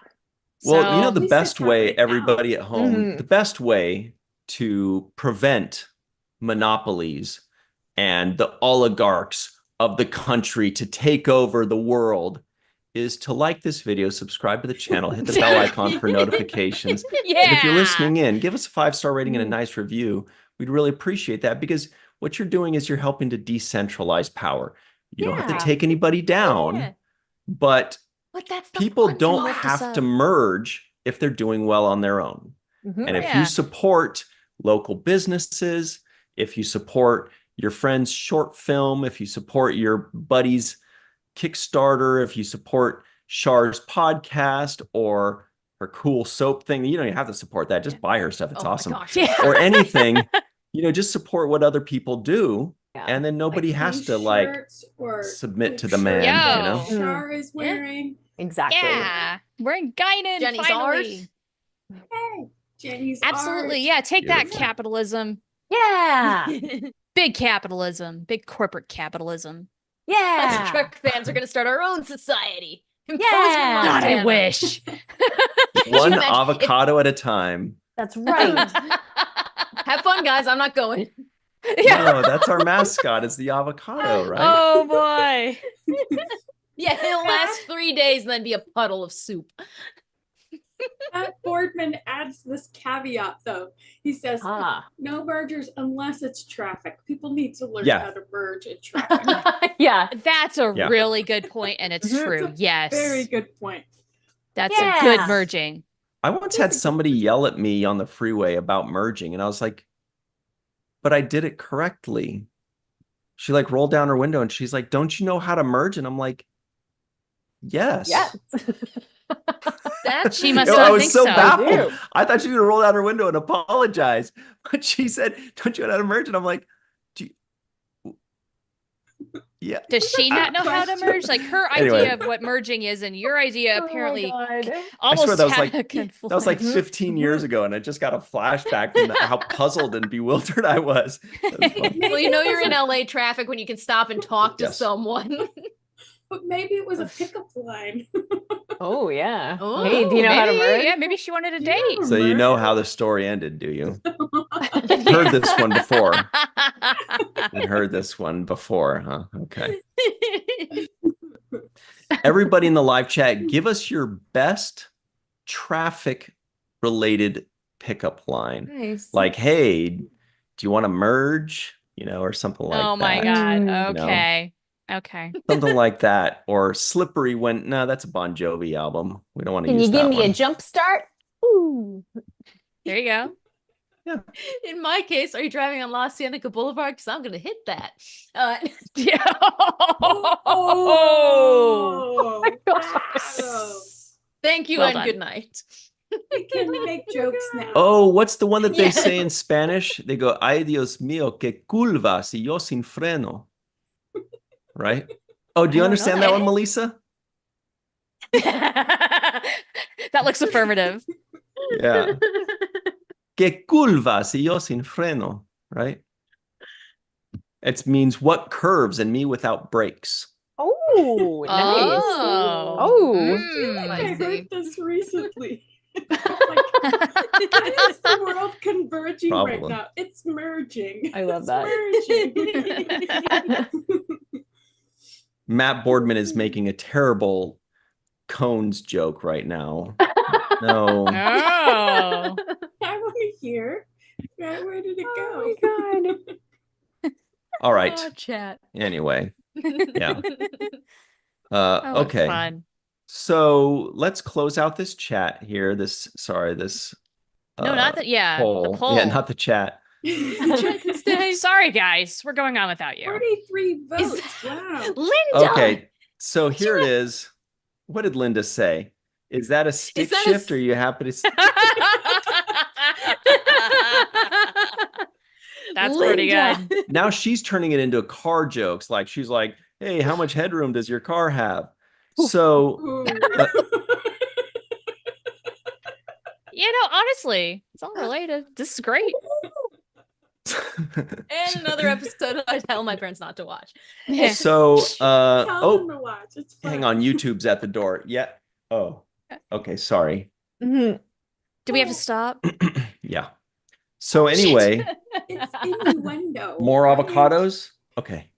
Well, So, the least best it's way, happening now. everybody at home, Mhm. the best way to prevent monopolies and the oligarchs of the country to take over the world is to like this video, subscribe to the channel, hit the bell icon for notifications. yeah. And if you're listening in, give us a 5-star rating and a Mhm. nice review. We'd really appreciate that, because what you're doing is you're helping to decentralize power. You don't have to Yeah. take anybody down, Yeah. but But that's the people fun don't part. lift us have to up. merge if they're doing well on their own. Mhm. And if Yeah. you support local businesses, if you support your friend's short film, if you support your buddy's Kickstarter, if you support Char's podcast or her cool soap thing. You have to support that. Just buy her stuff. It's Oh my awesome. gosh. Yeah. Or anything, just support what other people do. Yeah. And then nobody Like has to T-shirts or submit to like the man, shirts Yo. that Shar is wearing. Exactly. Yeah. We're in Guinan, Jenny's finally. Hey, Jenny's Absolutely. art. Yeah. Take that, Beautiful. capitalism. Yeah. Big capitalism. Big corporate capitalism. Yeah. Us truck fans are gonna start our own society. Yeah. God, I Montana. wish. one imagine if- avocado at a time. That's right. Have fun, guys. I'm not going. Yeah. No, that's our mascot. It's the avocado, right? Oh boy. Yeah, it'll last 3 days and then be a puddle of soup. Matt Boardman adds this caveat though. He says, Ah. no mergers unless it's traffic. People need to learn Yeah. how to merge in traffic. Yeah. That's a Yeah. really good point, and it's Mhm. true. It's a Yes. Very good point. That's a good Yeah. merging. I once had somebody yell at me on the freeway about merging, and I was like, but I did it correctly. She rolled down her window and she's like, don't you know how to merge? And I'm like, yes. Yeah. That she must I not was think so so. baffled. do. I thought she was gonna roll down her window and apologize. But she said, don't you know how to merge? And I'm like, yeah. Does she not know how to Question. merge? Like her Anyway. idea of what merging is, and your idea apparently almost swear that was had like- a conflict. That was like 15 years ago, and I just got a flashback from how puzzled and bewildered I was. That was fun. Well, you know you're in LA traffic when you can stop and talk to Yes. someone. But maybe it was a pickup line. Oh yeah. Oh, Hey, do you know how to Maybe, merge? yeah, maybe she wanted a You date. know So you know how the merge. story ended, do you? Heard this one before. I'd heard this one before, huh? Okay. Everybody in the live chat, give us your best traffic related pickup line. Nice. Like, hey, do you want to merge? Or something like Oh my that. god. You know. Okay. Okay. Something like that. Or Slippery when, no, that's a Bon Jovi album. We don't want to Can use you that give me one. a jump start? Ooh. There you go. In my case, are you driving on La Cienega Boulevard? Because I'm going to hit that. Yeah. Oh, gosh. wow. Thank you Well and done. good night. We can make jokes now. Oh, what's the one that they Yeah. say in Spanish? They go, ay Dios mío, que curva si yo sin freno. Right? Oh, do you I don't know understand that that. one, Melissa? That looks affirmative. Yeah. Que curva si yo sin freno. Right? It means what curves and me without brakes. Oh, nice. Oh. Oh. I I see. heard this recently. Why is the world converging right Probably. now? It's merging. I love It's that. merging. Matt Boardman is making a terrible cones joke right now. No. Oh. I want to hear. Where did it go? Oh my god. All right. Oh, chat. Anyway. Yeah. That was Okay. fun. So let's close out this chat here. This No, not that. Yeah. poll. The poll. Yeah, not the chat. Chat can stay. Sorry, guys. We're going on without you. 43 votes. Wow. Linda. Okay. So here it is. What did Linda say? Is that a stick that a shift or are you happy to That's pretty Linda. good. now she's turning it into car jokes. Like she's like, hey, how much headroom does your car have? So Ooh. Honestly, it's all related. This is great. And another episode I tell my parents not to watch. so Tell oh, them to watch. It's fun. hang on, YouTube's at the door. Yeah. Oh, okay, sorry. Mhm. Do we have to stop? Yeah. So anyway, It's innuendo. more right? avocados. Okay.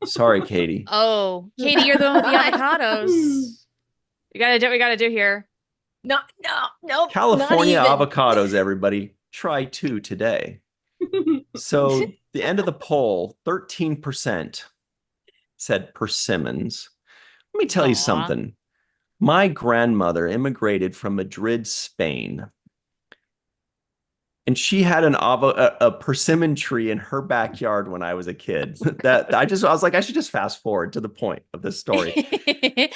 Sorry, Katie. Oh, Katie, you're the one with the Bye. avocados. You gotta do what we gotta do here. No, nope. California not even. avocados, everybody. Try 2 today. So the end of the poll, 13% said persimmons. Let me tell you Aw. something. My grandmother immigrated from Madrid, Spain. And she had a persimmon tree in her backyard when I was a kid. I was like, I should just fast forward to the point of this story.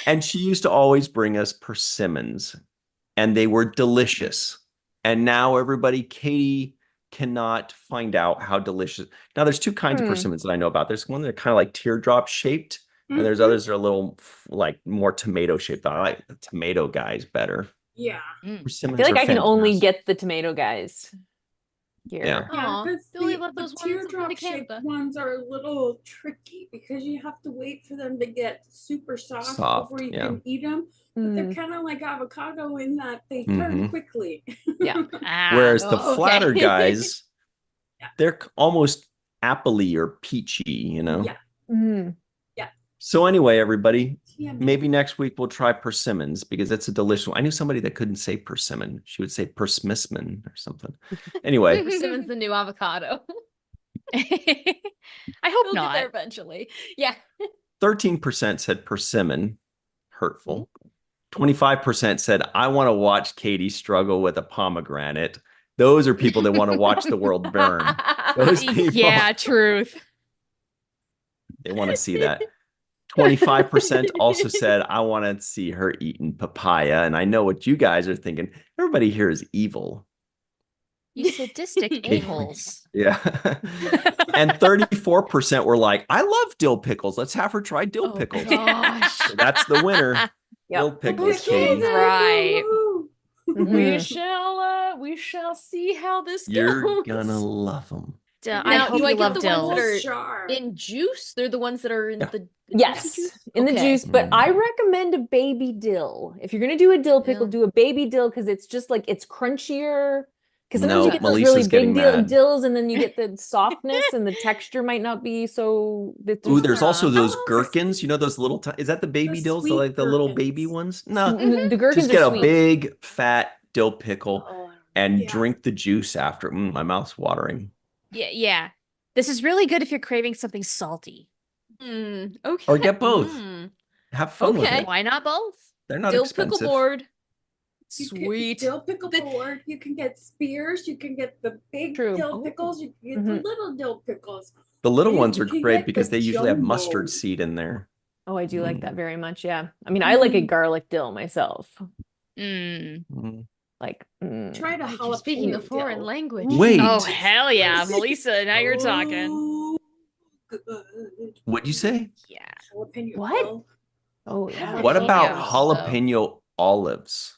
And she used to always bring us persimmons. and they were delicious. And now everybody, Katie cannot find out how delicious. Now there's two kinds of persimmons that I know about. There's one that are kind of like teardrop shaped, and there's others that are a little like more tomato shaped. I like the tomato guys better. Yeah. I Persimmons feel like are I can only fantastic. get the tomato guys here. Yeah. Aw, because Billy the left those ones in teardrop the shaped Canada. ones are a little tricky because you have to wait for them to get super soft, Soft, before you yeah. can eat them. But they're Mm. kind of like avocado in that they turn Mhm. quickly. Yeah. Whereas the Oh, okay. flatter guys, Yeah. they're almost appley or peachy, you know? Yeah. Mm. So anyway, everybody, Yummy. maybe next week we'll try persimmons because it's a delicious one. I knew somebody that couldn't say persimmon. She would say persmissman or something. Anyway, Persimmon's the new avocado. I hope We'll get there not. eventually. Yeah. 13% said persimmon, hurtful. 25% said, I want to watch Katie struggle with a pomegranate. Those are people that want to watch the world burn. Those people, Yeah, truth. they want to see that. 25% also said, I want to see her eating papaya. And I know what you guys are thinking. Everybody here is evil. You sadistic a-holes. Yeah. And 34% were like, I love dill pickles. Let's have her try dill Oh, pickles. gosh. So that's the winner. Yep. Dill pickles, Katie. Right. Woo-hoo. Mhm. We shall see how this You're goes. gonna love them. I Now, hope do I you get love the ones that dill. are Jar. in juice? They're the ones that are in Yeah. the Yes, juicy juice? in the Okay. juice, but I recommend a baby dill. If you're gonna do a dill pickle, Yeah. do a baby dill because it's just like it's crunchier. Because sometimes No, you get those Melissa's really getting big mad. dills, and then you get the softness, and the texture might not be so. Ooh, there's also Yeah. those Oh, gherkins. You know those little, is that the baby dills? The, sweet like the little gherkins. baby ones? No, The gherkins just get are a sweet. big fat dill pickle Oh, and Yeah. drink the juice after. My mouth's watering. Yeah. This is really good if you're craving something salty. Okay. Or get both. Mm. Have fun with Okay. it. Why not both? They're not Dill expensive. pickle board. You can- Sweet. dill pickle The- board. You can get spears. You can get the big True. dill pickles. You can get the little dill pickles. The little You ones are can great get because the they usually have jumbo. mustard seed in there. Oh, I do like Mm. that very much. Yeah, I mean, I like a Mm. garlic dill myself. Mm. Mm. Like, Try the You're jalapeno speaking a foreign dill. language. Wait. Oh, hell yeah. Melissa, now you're talking. Oh, good. What'd you say? Yeah. Jalapeno What? dill. oh yeah. What about Jalapenos, jalapeno olives?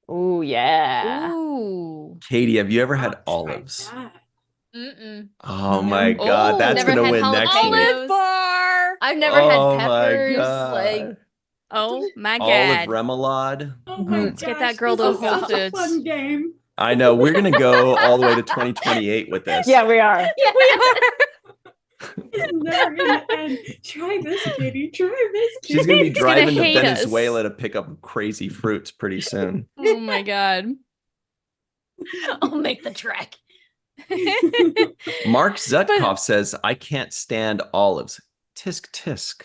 Oh yeah. Ooh. Katie, have you ever had I've tried olives? that. Mm-mm. Oh my Oh, God, that's never gonna had win next jalapenos. week. Olive bar. I've never Oh had my peppers. God. Like, Oh my Olive god. remoulade. Oh my Mhm. gosh, Get that girl this those is Whole such a Foods. fun game. I know we're gonna go all the way to 2028 with this. Yeah, we are. yeah, we are. It's never gonna end. Try this, Kitty. Try this, Kitty. She's gonna be driving to hate us. Venezuela to pick up crazy fruits pretty soon. Oh my god. I'll make the trek. Mark Zutkov says, I can't stand olives. Tisk tisk.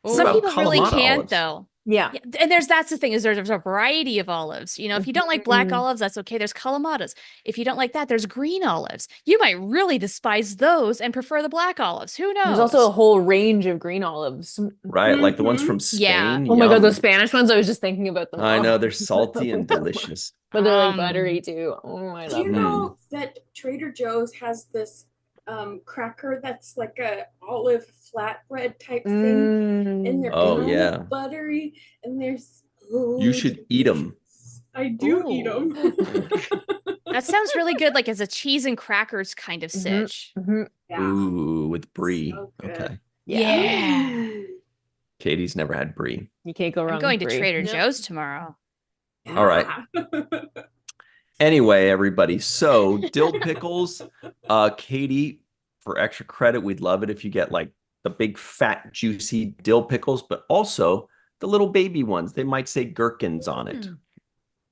What Some about people really Kalamata can't olives? though. Yeah. Yeah, and that's the thing is there's a variety of olives. You know, if you don't like black Mhm. olives, that's okay. There's calamatas. If you don't like that, there's green olives. You might really despise those and prefer the black olives. Who knows? There's also a whole range of green olives. Right, like the ones Mhm. from Yeah. Spain. Oh my God, Yum. those Spanish ones, I was just thinking about them. I know Oh. they're salty and delicious. But they're like Um, buttery too. Oh, I Do love you them. know that Trader Joe's has this cracker that's like a olive flatbread type thing, and they're Oh, kind yeah. of buttery, and they're You should eat 'em. I do eat them. That sounds really good, like as a cheese and crackers kind of Mhm. sitch. Mhm. Yeah. Ooh, with brie. So good. Okay. Yeah. Katie's never had brie. You can't go wrong. I'm going to with brie. Trader Nope. Joe's tomorrow. All right. Anyway, everybody. So dill pickles, Katie, for extra credit, we'd love it if you get like the big fat juicy dill pickles, but also the little baby ones. They might say gherkins on it.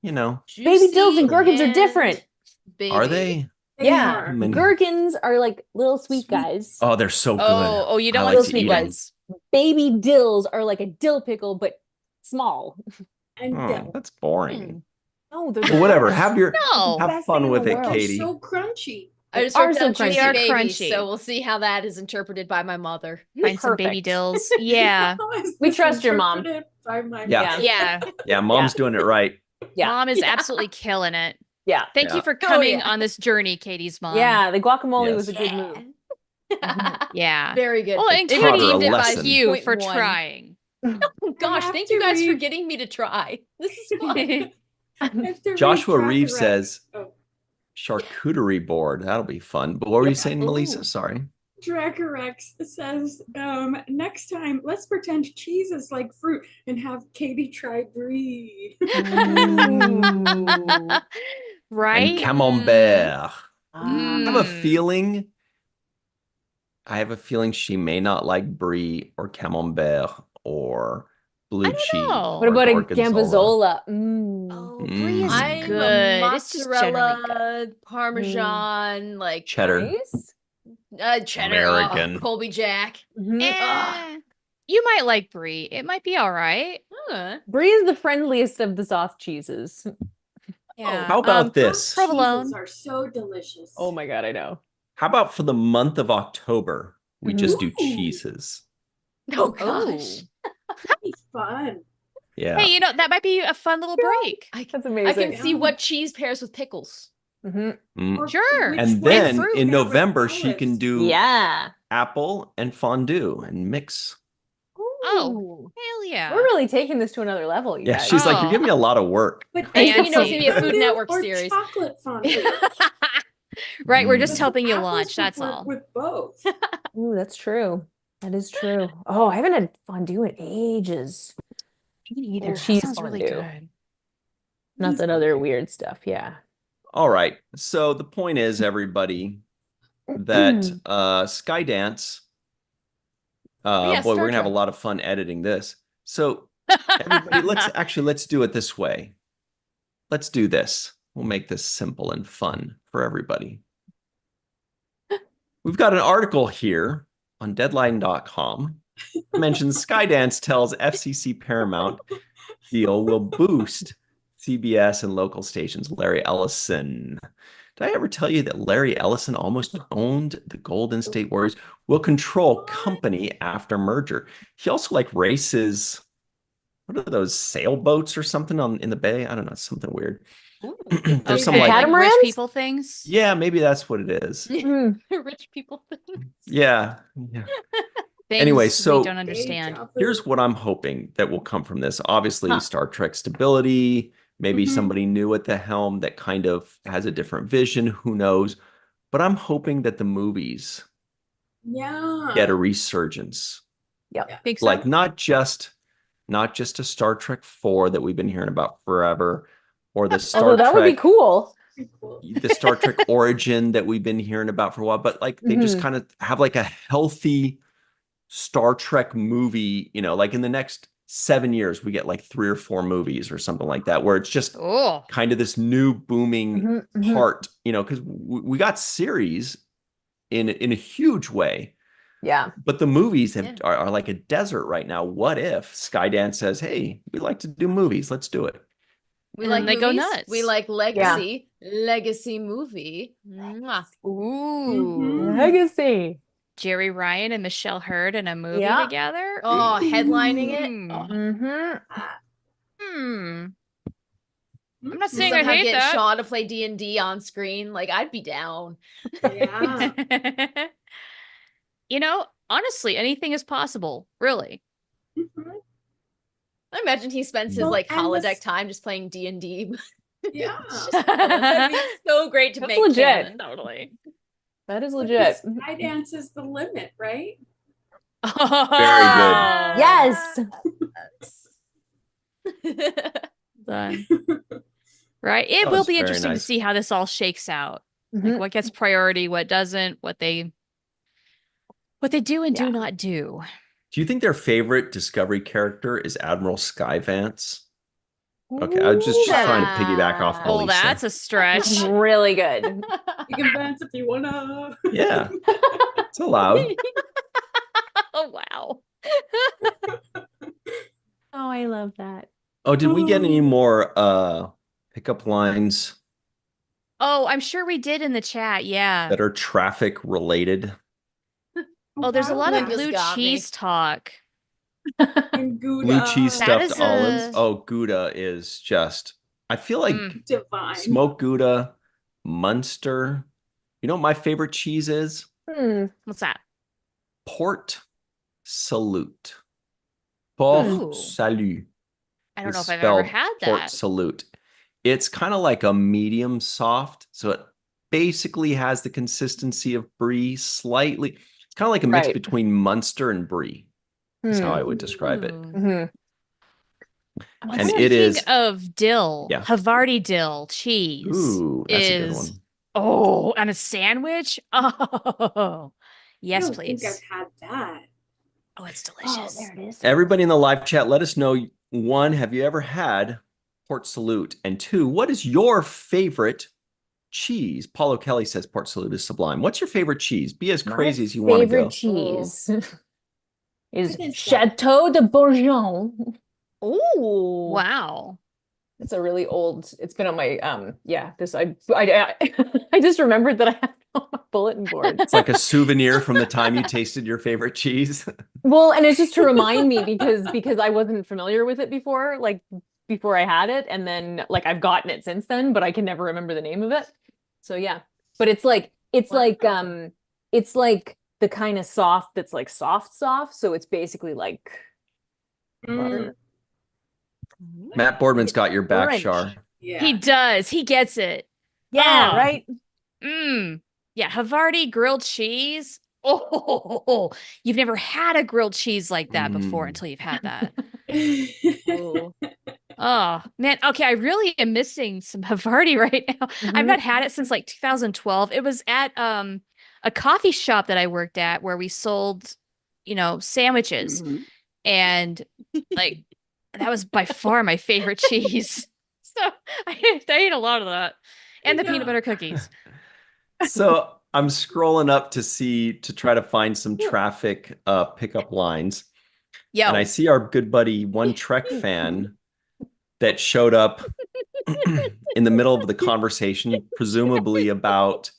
You know, Baby dills and Juicy gherkins are and different. are baby. they? Yeah. are. Many- Gherkins are like little sweet Sweet. guys. Oh, they're so good. Oh, you don't I like like the to sweet eat 'em. ones. Baby dills are like a dill pickle, but small. And Oh, dill. that's boring. Oh, they're Well, whatever. best. Have your No. have Best fun thing in with the it, world. Katie. So crunchy. I just They are wrote so down crunchy. juicy They are babies, crunchy. so we'll see how that is interpreted by my mother. Find some baby Perfect. dills. Yeah. We trust your mom. Misinterpreted by my Yeah. mother. Yeah. Yeah, mom's doing it right. Yeah. Mom is Yeah. absolutely killing it. Yeah. Thank Yeah. you for coming yeah. on this journey, Katie's mom. Yeah, the guacamole was a Yes. good move. Yeah. Very good. Well, and It taught her Katie, a named it by lesson. you for 0.1. trying. Oh, gosh, have thank to you guys for read- getting me to try. This is fun. I have to read Joshua Tracker Reeves X. says Oh, charcuterie board. That'll be fun. But what were you saying, Melissa? Ooh. Sorry. Tracker X says, next time let's pretend cheese is like fruit and have Katie try brie. And Right? camembert. Ah. I have a Mm. feeling. I have a feeling she may not like brie or camembert or blue I don't cheese. know. What or about a gorgonzola. gambazola? Mm. Oh, Brie is Mm. I'm a good. It's just generally good. mozzarella, parmesan, like Cheddar. Nice. cheddar, American. Colby Jack. Mhm. Eh, you might like brie. It might be all right. Brie is the friendliest of the soft cheeses. Yeah. How about this? Cheeses Provolone. are so delicious. Oh my god, I know. How about for the month of October, we just do Ooh. cheeses? Oh gosh. That'd be fun. Yeah. Hey, that might be a fun little break. That's I amazing. can see what cheese pairs with pickles. Mhm. Mm. Or Sure. which And one then fruit in now with November, she can olives. do Yeah. apple and fondue and mix. Oh, Ooh. hell yeah. We're really taking this to another level, you Yeah, guys. she's like, you're Oh. giving me a lot of work. But Next thing you know, it's Fancy. gonna be a Food fondue Network or series. chocolate fondue. Right, we're Mm. just helping you Apples launch, would that's work all. With both. Ooh, that's true. That is true. Oh, I haven't had fondue in ages. Me neither. Or That cheese sounds really fondue. good. Not that other weird stuff. Yeah. All right. So the point is, everybody, that Skydance, Yeah, boy, Star we're gonna have a Trek. lot of fun editing this. So everybody, let's do it this way. Let's do this. We'll make this simple and fun for everybody. We've got an article here on deadline.com. Mentions Skydance tells FCC Paramount deal will boost CBS and local stations. Larry Ellison. Did I ever tell you that Larry Ellison almost owned the Golden State Warriors? Will control company after merger. He also races. What are those sailboats or something in the bay? I don't know, something weird. There's some Okay, like like rich Catamarans? people things. yeah, maybe that's what it is. Mm. Rich people things. Yeah. Things Anyway, we so don't understand. here's what I'm hoping that will come from this. Obviously, Huh. Star Trek stability, maybe Mhm. somebody new at the helm that kind of has a different vision, who knows? But I'm hoping that the movies Yeah. get a resurgence. Think so? Like not just a Star Trek 4 that we've been hearing about forever, or the Star Although that would be Trek cool. Pretty cool. the Star Trek origin that we've been hearing about for a while, but like they just Mhm. kind of have like a healthy Star Trek movie, like in the next 7 years, we get like 3 or 4 movies or something like that, where it's just Oh, kind of this new booming Mhm, mhm. part, because we got series in a huge way, Yeah. but the movies Yeah. are like a desert right now. What if Skydance says, hey, we like to do movies, let's do it. We And like they go movies. nuts. We like legacy. Legacy movie. Mwah. ooh. Legacy. Jerry Ryan and Michelle Hurd in a movie Yeah. together. Oh, headlining it. Mm. Oh. Mm-hmm. Hmm. I'm not Mhm. saying I Somehow hate get that. Shaw to play D&D on screen. Like, I'd be down. Yeah. Honestly, anything is possible. Really. Mhm. I imagine he spends his Well, like and holodeck this- time just playing D&D. Yeah. That'd be so great to That's make legit. canon. Totally. That is But legit. the Skydance is the limit, right? Very good. Yes. Done. Right. It That will was be very interesting to nice. see how this all shakes out. Like Mhm. what gets priority, what doesn't, what they do and Yeah. do not do. Do you think their favorite Discovery character is Admiral Skyvance? Okay, I was just trying to piggyback off Oh, Melissa. that's a stretch. Really good. You can dance if you wanna. Yeah, it's allowed. Oh, wow. Oh, I love that. Oh, did we get any more pickup lines Oh, I'm sure we did in the chat. Yeah. that are traffic related? Oh, there's a lot of Linda's blue got me. cheese talk. And Gouda. Blue cheese That stuffed is olives. a- Oh, Gouda is just I feel like Divine. smoked Gouda, Munster. You know what my favorite cheese is? What's that? Port Salut. Port Ooh. Salut. I don't know is if I've ever spelled had Port that. Salut. It's kind of like a medium soft, so it basically has the consistency of brie slightly. It's kind of like a mix Right. between Munster and brie. Is how I would describe it. Ooh. Mhm. I'm And thinking it is of dill, Yeah. Havarti dill cheese. Ooh, that's a good one. Oh, on a sandwich? Oh, I yes, don't think I've please. had that. Oh, it's Oh, delicious. there it is. Everybody in the live chat, let us know, one, have you ever had Port Salut? And two, what is your favorite cheese? Paulo Kelly says Port Salut is sublime. What's your favorite cheese? Be as crazy as you want to go. Favorite cheese is What is that? Chateau de Bourgogne. Oh, wow. It's a really old. It's been on my this I I just remembered that I have it on my bulletin board. It's like a souvenir from the time you tasted your favorite cheese. Well, and it's just to remind me because I wasn't familiar with it before, like before I had it, and then like I've gotten it since then, but I can never remember the name of it. So yeah, but it's like Wow. it's like the kind of soft that's like soft. So it's basically like butter. Matt Boardman's got your back, French. Shar. Yeah. He does. He gets it. Yeah, Oh. right. Yeah, Havarti grilled cheese. Oh, you've never had a grilled cheese like that before until you've had that. Oh. Oh, man. Okay, I really am missing some Havarti right now. I've not had it since like 2012. It was at a coffee shop that I worked at where we sold, sandwiches. Mhm. And like that was by far my favorite cheese. So I ate a lot of that. And the peanut Yeah. butter cookies. So I'm scrolling up to try to find some traffic pickup lines. And I Yo. see our good buddy, one Trek fan, that showed up in the middle of the conversation, presumably about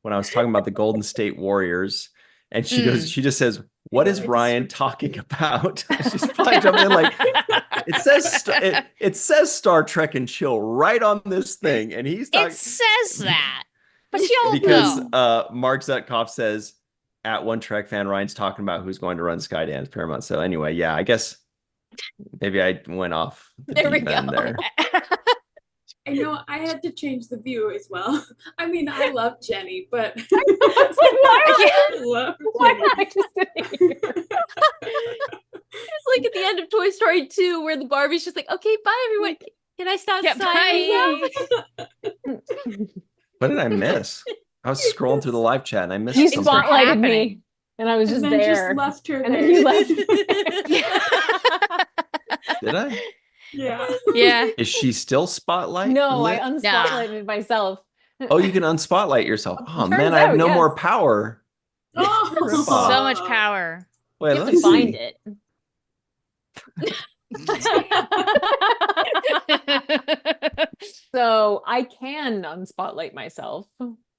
when I was talking about the Golden State Warriors. And she just says, "What is Ryan talking about?" She's probably jumping in like, it says Star Trek and Chill right on this thing. And he's It talking says that. But y'all because know. Mark Zutkoff says at one Trek fan, Ryan's talking about who's going to run Skydance Paramount. So anyway, yeah, I guess maybe I went off the There we deep end go. there. I know I had to change the view as well. I mean, I love Jenny, but I love Why Jenny. am I just sitting here? It's like at the end of Toy Story 2 where the Barbie's just like, okay, bye everyone. Can I stop Yeah, signing bye. What did I miss? I was scrolling through the live chat and I missed now? You Things were something. spotlighted happening. me and I was just And then there. just left her And there. then you left. Did I? Yeah. Yeah. Is she still spotlight? No, I lit? unspotlighted myself. Oh, you can unspotlight yourself. Oh Turns man, I have out, no yes. more power. Oh. So much power. Wait, You have let to me find see. it. So I can unspotlight myself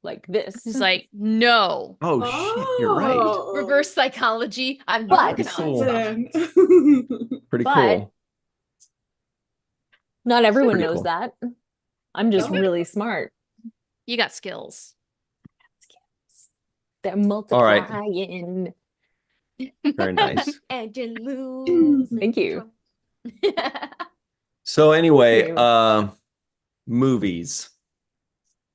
like this. He's like, no. Oh shit, you're right. Oh. Reverse psychology. I'm But- working Pretty on cool. stuff. Pretty But- cool. Not everyone Pretty knows cool. that. I'm just No. really smart. You got skills. They're right. multiplying. Very nice. And you lose. Thank you. So anyway, Thank you. movies.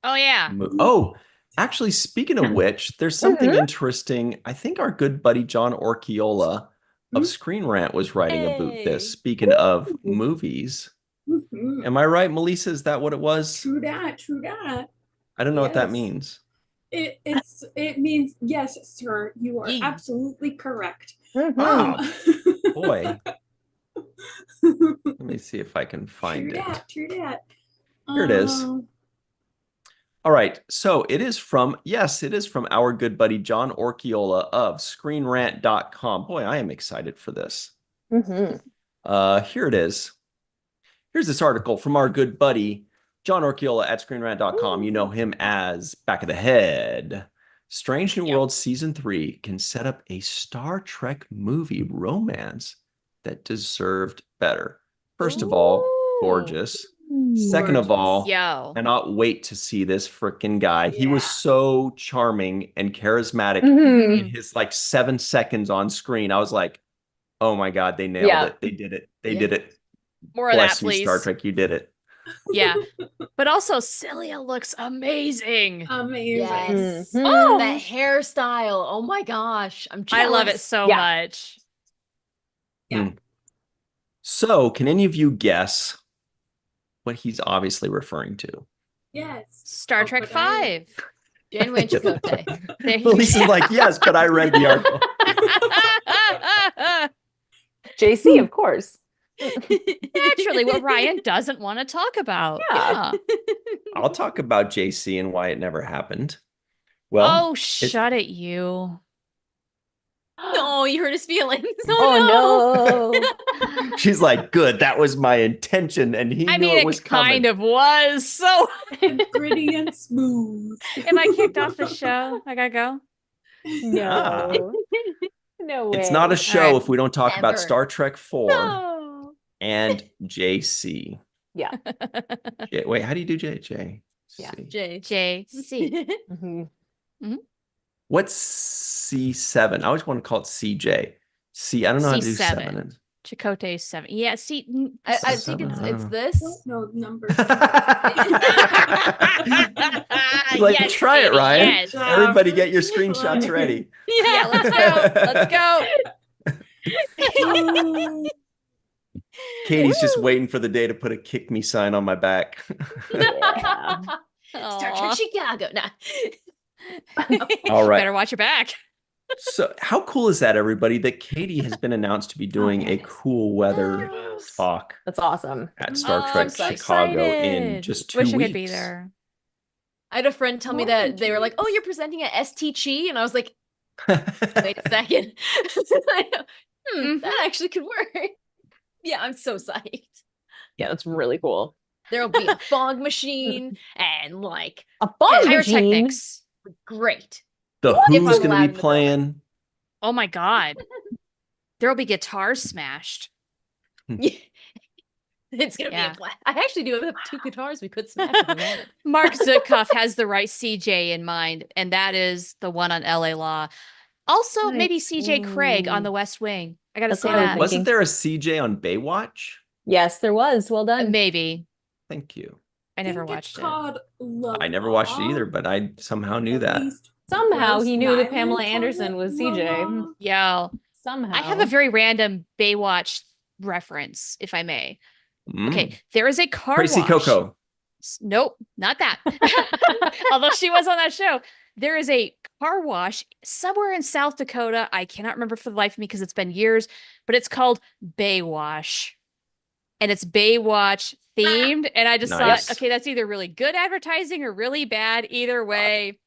Oh yeah. Oh, actually, speaking of which, there's something Mhm. interesting. I think our good buddy John Orchiola of Screen Rant was writing about Hey. this. Speaking of movies, Mhm. am I right, Melissa? Is that what it was? True that. True that. I don't know what that Yes. means. It means yes, sir. You are Yeah. absolutely correct. Mhm. Wow. Um, Boy, let me see if I can find true it. that. True that. Here it is. Um, All right. So it is from our good buddy John Orchiola of ScreenRant.com. Boy, I am excited for this. Mhm. Here it is. Here's this article from our good buddy John Orchiola at ScreenRant.com. You know him as Back of the Head. Strange New Yeah. World Season 3 can set up a Star Trek movie romance that deserved better. First of all, gorgeous. Second of all, Yo. cannot wait to see this freaking guy. He was Yeah. so charming and charismatic Mhm. in his like 7 seconds on screen. I was like, oh my God, they nailed Yeah. it. They did it. They Yeah. did it. More of that, Bless you, Star please. Trek. You did it. Yeah. But also, Celia looks amazing. Amazing. Yes. Oh! That hairstyle. Oh my gosh. I'm I love it jealous. so Yeah. much. Yeah. So, can any of you guess what he's obviously referring to? Yes. Star Oh, Trek but I- 5. Janeway Chakotay. There you Lisa's go. like, yes, but I read the article. JC, of course. Naturally, what Ryan doesn't want to talk about. Yeah. I'll talk about JC and why it never happened. Well, Oh, shut it, you. No, you hurt his feelings. Oh no. she's like, good, that was my intention. And he I knew mean, it was coming. kind of was. So, And gritty and smooth. am I kicked off the show? I gotta go. No. No way. It's not a show right. if we don't talk about Ever. Star Trek 4 No. and JC. Yeah. Wait, how do you do JC? Yeah. Jay. JC. Mhm. What's C7? I always want to call it CJ. I don't know how to do C7. 7. Chakotay 7. Yeah, see. I think it's Seven. this. Don't know numbers. Like, Yes, try it, Katie, Ryan. yes. Everybody get your screenshots ready. Yeah, let's go. Let's go. Katie's just waiting for the day to put a kick me sign on my back. Yeah. Star Aw. Trek Chicago. Nah. All right. Better watch your back. So how cool is that, everybody, that Katie has been announced to be doing a cool weather talk That's awesome. at Star Oh, Trek I'm so Chicago in excited. just 2 Wish weeks. I could be there. I had a friend tell me that they were like, "Oh, you're presenting at STC," and I was like, "Wait a second, Mhm. that actually could work." Yeah, I'm so psyched. Yeah, that's really cool. There'll be a fog machine and like A fog machine. Pyrotechnics. great. The If Who's I'm going allowed to in be the playing. Oh my God. There'll be guitars smashed. It's gonna Yeah. be a blast. I actually do have 2 guitars we could smash if we wanted. Mark Zutkoff has the right CJ in mind, and that is the one on LA Law. Also, maybe CJ Craig on The West Wing. I gotta That's say what I was that. thinking. Wasn't there a CJ on Baywatch? Yes, there was. Well done. Maybe. Thank you. I never think watched it's it. called Love I never watched it Law. either, but I somehow knew At that. least Somehow Rose he knew that Nyland Pamela called Anderson it was Love CJ. Law. Yeah. Somehow. I have a very random Baywatch reference, if I may. Okay, there is a car Tracy wash. Coco. Nope, not that. Although she was on that show. There is a car wash somewhere in South Dakota. I cannot remember for the life of me because it's been years, but it's called Baywatch. And it's Baywatch themed. And I just Nice. thought, okay, that's either really good advertising or really bad. Either way,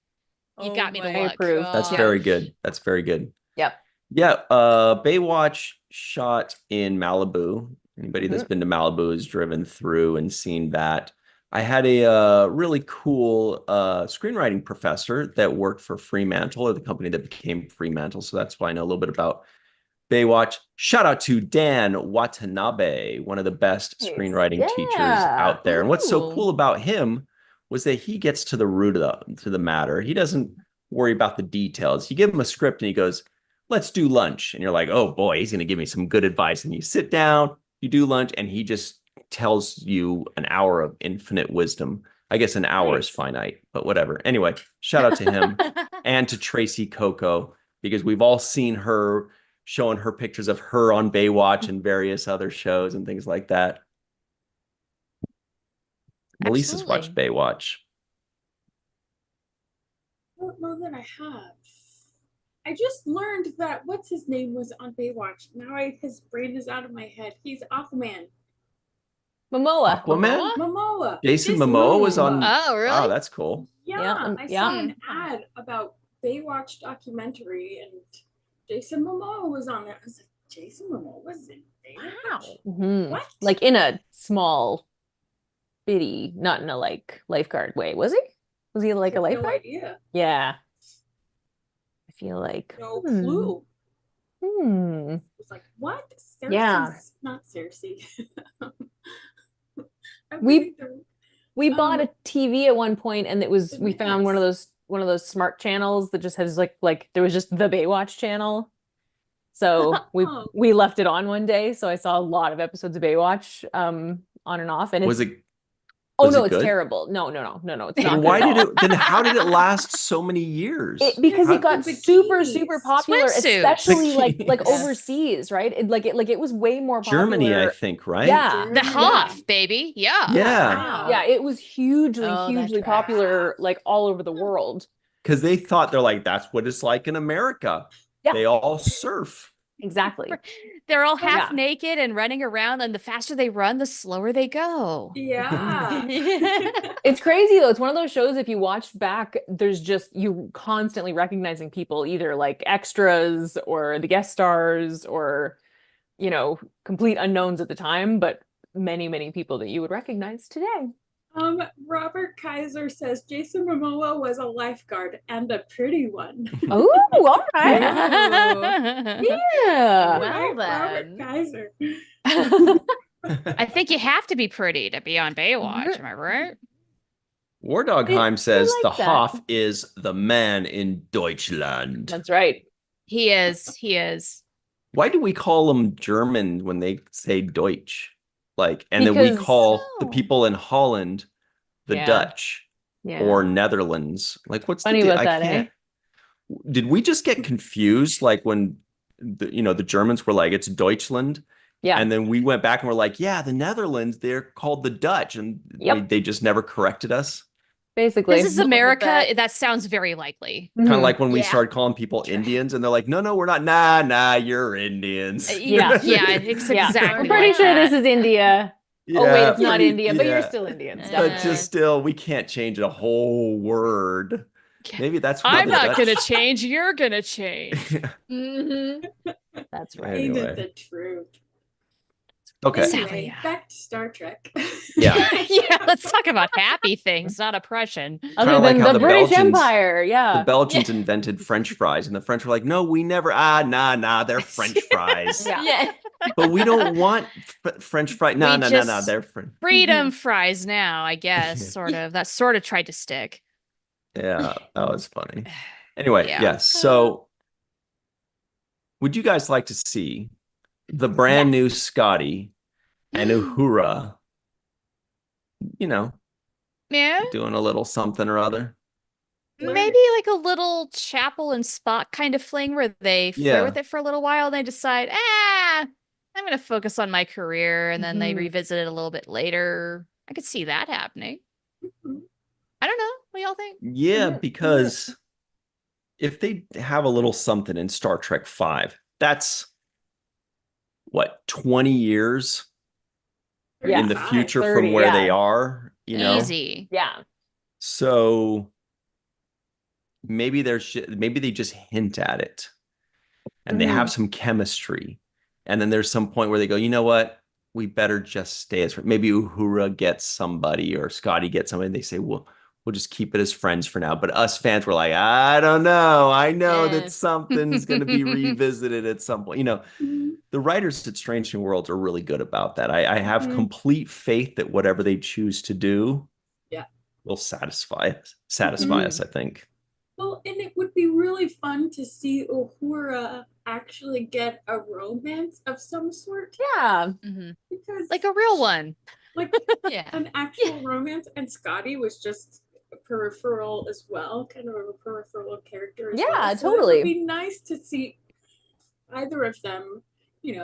you got me to my look. approve. That's Yeah. very good. That's very good. Yep. Yeah, Baywatch shot in Malibu. Anybody that's been to Malibu has driven through and seen that. I had a really cool screenwriting professor that worked for Fremantle, or the company that became Fremantle. So that's why I know a little bit about Baywatch. Shout out to Dan Watanabe, one of the best Nice. screenwriting teachers Yeah. out there. And what's so Ooh. cool about him was that he gets to the root of the matter. He doesn't worry about the details. You give him a script and he goes, let's do lunch. And you're like, oh boy, he's going to give me some good advice. And you sit down, you do lunch, and he just tells you an hour of infinite wisdom. I guess an hour is finite, but whatever. Anyway, shout out to him and to Tracy Coco, because we've all seen her showing her pictures of her on Baywatch and various other shows and things like that. Melissa's watched Baywatch. I don't know that I have. I just learned that what's his name was on Baywatch. Now his brain is out of my head. He's Aquaman. Momoa. Aquaman? Momoa. Jason Momoa was on. Oh, really? Wow, that's cool. Yeah, I yeah. saw an ad about Baywatch documentary, and Jason Momoa was on it. I was like, Jason Momoa was in Baywatch? Mhm. What? Like in a small, bitty, not in a like lifeguard way. Was he? Was he like a I have no lifeguard? idea. Yeah. I feel like. No clue. Hmm. It was like, what? Cersei's Yeah. not Cersei. I We Um, bought a TV at one point, and Didn't we make found sense. one of those smart channels that just has like there was just the Baywatch channel. So Oh. we left it on one day, so I saw a lot of episodes of Baywatch on and off, and Was it's it oh was no, it it's good? terrible. No, it's Then not why good at did all. it then how did it last so many years? Because How- it got The super bikinis. popular, Swimsuits. especially like Bikinis. overseas, right? It was way more Germany, I popular. think, right? Yeah. The Germany. Hoff, baby. Yeah. Yeah. Wow. Yeah, it was hugely, Oh, that hugely tracks. popular, like all over the world. Because they thought they're like, that's what it's like in America. Yeah. They all surf. Exactly. They're all half Yeah. naked and running around, and the faster they run, the slower they go. Yeah. It's crazy though. It's one of those shows, if you watch back, there's just you constantly recognizing people, either like extras or the guest stars or, complete unknowns at the time, but many, many people that you would recognize today. Robert Kaiser says Jason Momoa was a lifeguard and a pretty one. Oh, all right. Ooh. Yeah. Well Robert then. Kaiser. I think you have to be pretty to be on Baywatch. Am I right? Wardogheim says like the that. Hoff is the man in Deutschland. That's right. He is. He is. Why do we call them German when they say Deutsch? And then we Because- call the No. people in Holland the Yeah. Dutch Yeah. or Netherlands. What's Funny the about I that, eh? can't. Did we just get confused? When the Germans were like, it's Deutschland. Yeah. And then we went back and we're like, yeah, the Netherlands, they're called the Dutch. And Yep. they just never corrected us. Basically. This is Look at America. that. That sounds very likely. Kind of Mhm. like when we Yeah. started calling people Indians and they're like, no, we're not. Nah, you're Indians. Yeah. Yeah, it's Yeah. exactly I'm pretty like sure that. this is India. Oh wait, it's not pretty- India, but you're yeah. still Indians. But Definitely. just still, we can't change a whole word. Maybe that's what I'm the not Dutch- gonna change. You're gonna change. Mhm. That's right. Ain't Anyway. it the truth? Okay. Anyway, back to Star Trek. Yeah. Yeah, let's talk about happy things, not oppression. Other Kinda like than how the the British Belgians- Empire, The yeah. Belgians invented French fries, and the French were like, no, we never. Nah, they're French fries. Yeah. Yeah. But we don't want French fries. No, We no, just- they're French. Freedom fries now, I guess. Sort of. That sort of tried to stick. Yeah, that was funny. Anyway, Yeah. yes. So, would you guys like to see the brand new Scotty and Uhura, Yeah. doing a little something or other? Maybe like a little Chapel and Spock kind of fling where they flirt Yeah. with it for a little while and they decide, I'm going to focus on my career. And then they Mhm. revisit it a little bit later. I could see that happening. Mhm. I don't know. What do y'all think? Yeah, Yeah, because if they have a little something in Star Trek 5, that's what, 20 years Yeah. in the 35. future 30, from where yeah. they are, Easy. Yeah. So maybe maybe they just hint at it and they have some chemistry. And then there's some point where they go, you know what? We better just stay as friends. Maybe Uhura gets somebody or Scotty gets somebody. And they say, well, we'll just keep it as friends for now. But us fans were like, I don't know. I know Yeah. that something's going to be revisited at some point. Mhm. The writers at Strange New Worlds are really good about that. I have Mhm. complete faith that whatever they choose to do Yeah. will satisfy us, I think. Well, and it would be really fun to see Uhura actually get a romance of some sort Yeah. Mhm. because, Like a real one. like Yeah. an actual romance, and Scotty was just a peripheral as well, kind of a peripheral character. As Yeah, well. So totally. It would be nice to see either of them, get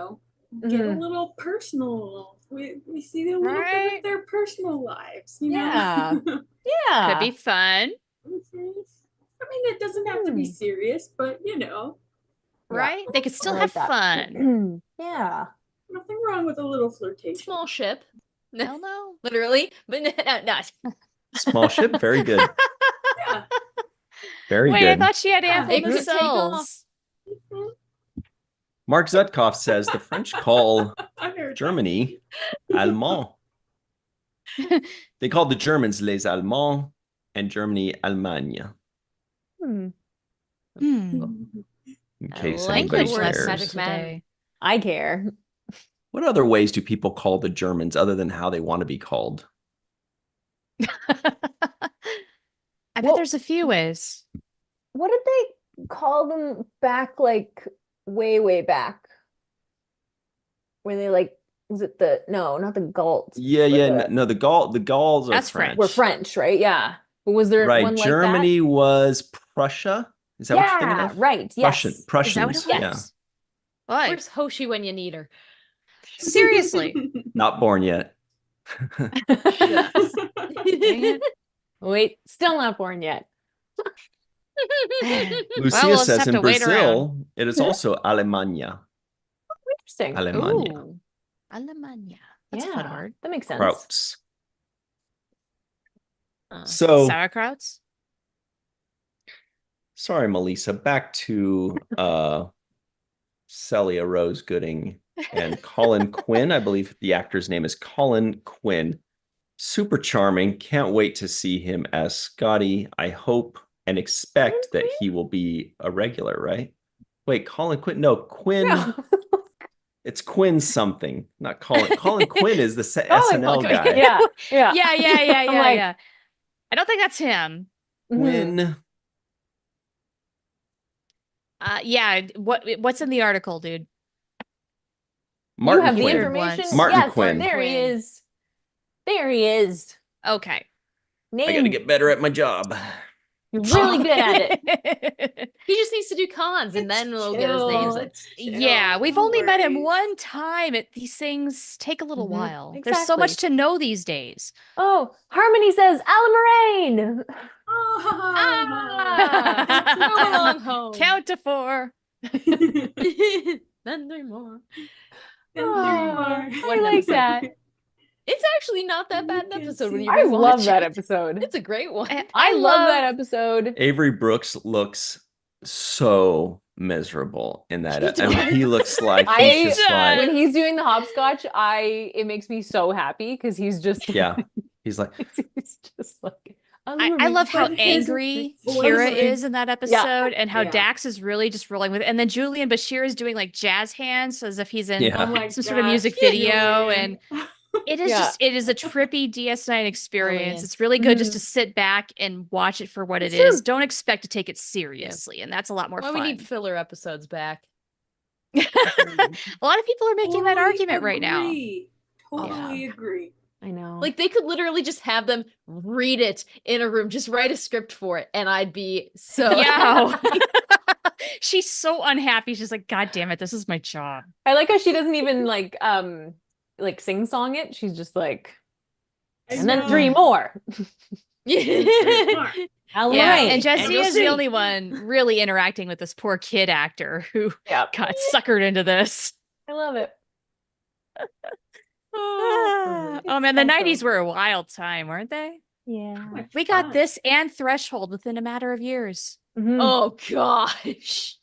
a Mhm. little personal. We see a little bit Right. of their personal lives. Yeah. know? Yeah. Could be fun. Mhm. I mean, it doesn't have to be serious, but Yeah. Right? They could still I have like that. fun. Yeah. nothing wrong with a little flirtation. Small ship. Hell no. Literally. But no. Small ship, very good. Yeah. Very Wait, good. I thought she had Yeah, ample it could take cells. Mhm. Mark Zutkoff says the French call I heard Germany Allemand. They called the Germans les Allemands and Germany Allemagne, Hmm. Hmm. in I case like anybody the words, cares. Magic Man. Today. I care. What other ways do people call the Germans other than how they want to be called? I bet Well- there's a few ways. What did they call them back, like way, way back? When they like, was it not the Galts? Yeah, but yeah. No, the Gauls are That's French. We're French, right? Yeah. But was there Right. one like Germany was Prussia. Is that that? what you're thinking Yeah, of? right. Prussian, Yes. Is that what Prussians. it was? Yeah. Boy, Where's Hoshi when you need her? seriously. Not born yet. Dang it. Wait, still not born yet. Well, Lucia we'll just says have in to wait around. Brazil, it is also Alemania. Interesting. Alemania. Ooh, Alemania. That's a fun Yeah, word. that makes sense. Krauts. Uh, So, Sauerkrauts. sorry, Melissa. Back to Celia Rose Gooding and Colin Quinn. I believe the actor's name is Colin Quinn. Super charming. Can't wait to see him as Scotty. I hope and expect that he will be a regular, right? Wait, Colin Quinn? No, Quinn. No. It's Quinn something, not Colin. Colin Quinn is the Colin SNL Quinn. guy. Yeah, yeah. Yeah, I'm like, yeah. I don't think that's him. mhm. Quinn. Yeah. What's in the article, dude? Martin You have the Quinn. information. Martin Yes, Quinn. there he Quinn. is. There he is. Okay. I gotta Name. get better at my job. You're really good at it. He just needs to do cons and then we'll get his names in. Yeah, we've No only met him worries. one time. These things take a little Mhm, while. There's so much exactly. to know these days. Oh, Harmony says Alan Moraine. Ah, move along home. Count to 4. Then three more. I What an like episode. that. It's actually not that bad an You can episode when see- you I rewatch love that it. episode. It's a great one. I love that episode. Avery Brooks looks so miserable in that. He I mean, he does. looks like I- he's just like, When he's doing the hopscotch, it makes me so happy because he's just yeah. He's like, he's just like I love how But his angry voice Kira is- is in that episode and how Yeah. Dax is really just rolling with it. And then Julian Bashir is doing like jazz hands as if he's in Yeah. Oh my some sort of gosh, music video. Julian. And it is Yeah. it is a trippy DS9 experience. Brilliant. It's really good just Mhm. to sit back and watch it for what it It's true. is. Don't expect to take it seriously. And that's a lot more Why fun. we need filler episodes back. A lot of people are making that Totally argument right now. agree. Totally agree. I know. Like they could literally just have them read it in a room, just write a script for it, and I'd be so Yeah. happy. She's so unhappy. She's like, God damn it, this is my job. I like how she doesn't even like sing song it. She's just like, I and then know. 3 more. Smart. Alan Yeah, Moraine. and Jessie you'll is the see. only one really interacting with this poor kid actor who Yeah. got suckered into this. I love it. Oh man, the 90s were a wild time, weren't they? Yeah. Much We got fun. this and Threshold within a matter of years. Mhm. Oh gosh.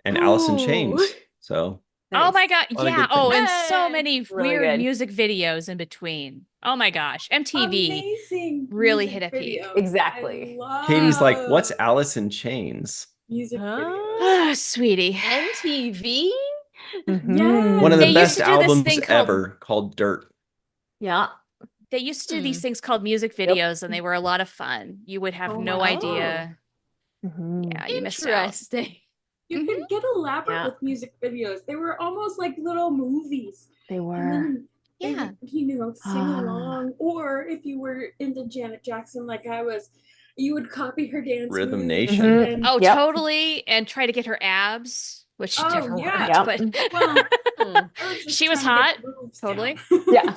and Alice in Ooh. Chains. So Oh my Nice. god, A lot of yeah. good Oh, things. and so Hey. many Really weird good. music videos in between. Oh my gosh, MTV. Amazing really music hit a peak. videos. Exactly. I Katie's like, what's love Alice in Chains? music Huh? videos? Ah, sweetie. MTV? Mhm. One of the They used best to do this albums thing called- ever called Dirt. Yeah. They used to do these Hmm. things called music Yep. videos, and they were a lot of fun. You would have Oh no wow. idea. Mhm. Yeah, you missed out. Interesting. You could get elaborate Yeah. with music videos. They were almost like little movies. They And were. then they Yeah. would, sing Ah. along. Or if you were into Janet Jackson like I was, you would copy her dance Rhythm moves Nation. Mhm. and- Oh, Yep. totally. And try to get her abs, which Oh, never yeah. worked. Yep. But Well, Hmm. I was just She was trying to get hot, moves totally. down.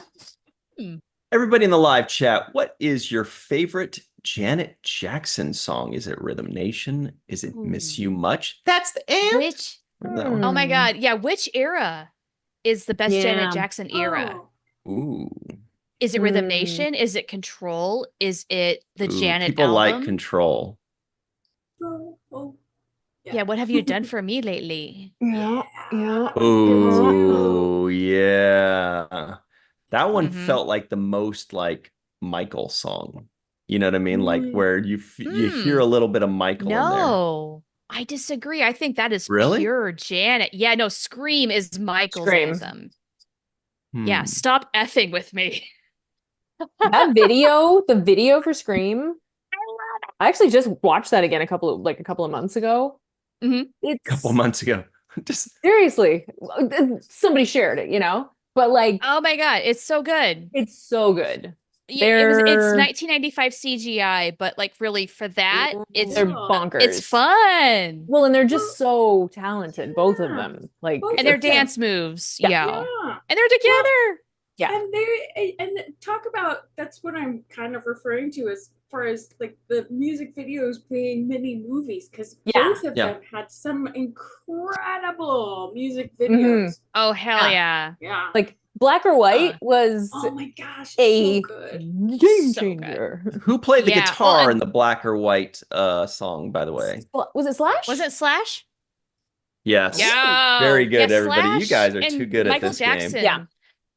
Yeah. Everybody in the live chat, what is your favorite Janet Jackson song? Is it Rhythm Nation? Is it Miss You Much? That's the end. which, Remember that one? oh my Hmm. God. Yeah. Which era is the best Yeah. Janet Jackson era? Oh, Ooh. Is it Rhythm Hmm. Nation? Is it Control? Is it the Ooh, Janet people album? like Control. oh. Yeah. What have you done for me lately? Yeah. Yeah. Ooh, yeah. That one Mhm. felt like the most like Michael song. You know what I mean? Like Mm. where you hear a little bit of Michael in there. No, I disagree. I think that is Really? pure Janet. Yeah, no, Scream is Michael's Scream. anthem. Yeah, stop effing with me. That video, the video for Scream, I actually just watched that again a couple of months ago. Mhm. It's A couple months ago. Just seriously, somebody shared it, but like, Oh my God, it's so good. it's so good. It's They're 1995 CGI, but like really for that, they're Cool. bonkers. it's fun. Well, and they're just so talented, both of Yeah. them. Like, Both And their of them. dance moves, Yeah. yeah. Yeah. And they're together. Yeah. And talk about, that's what I'm kind of referring to as far as like the music videos being mini movies, because Yeah. both of Yeah. them had some incredible music videos. Oh hell Yeah. yeah. like Black or White was Oh my gosh, a so good. game So good. changer. who played the Yeah, guitar well, in the Black or White song, by the way? Was it Slash? Was it Slash? Yes. Yeah. Very good, Yeah, everybody. You Slash guys are and too good at Michael this game. Jackson. Yeah.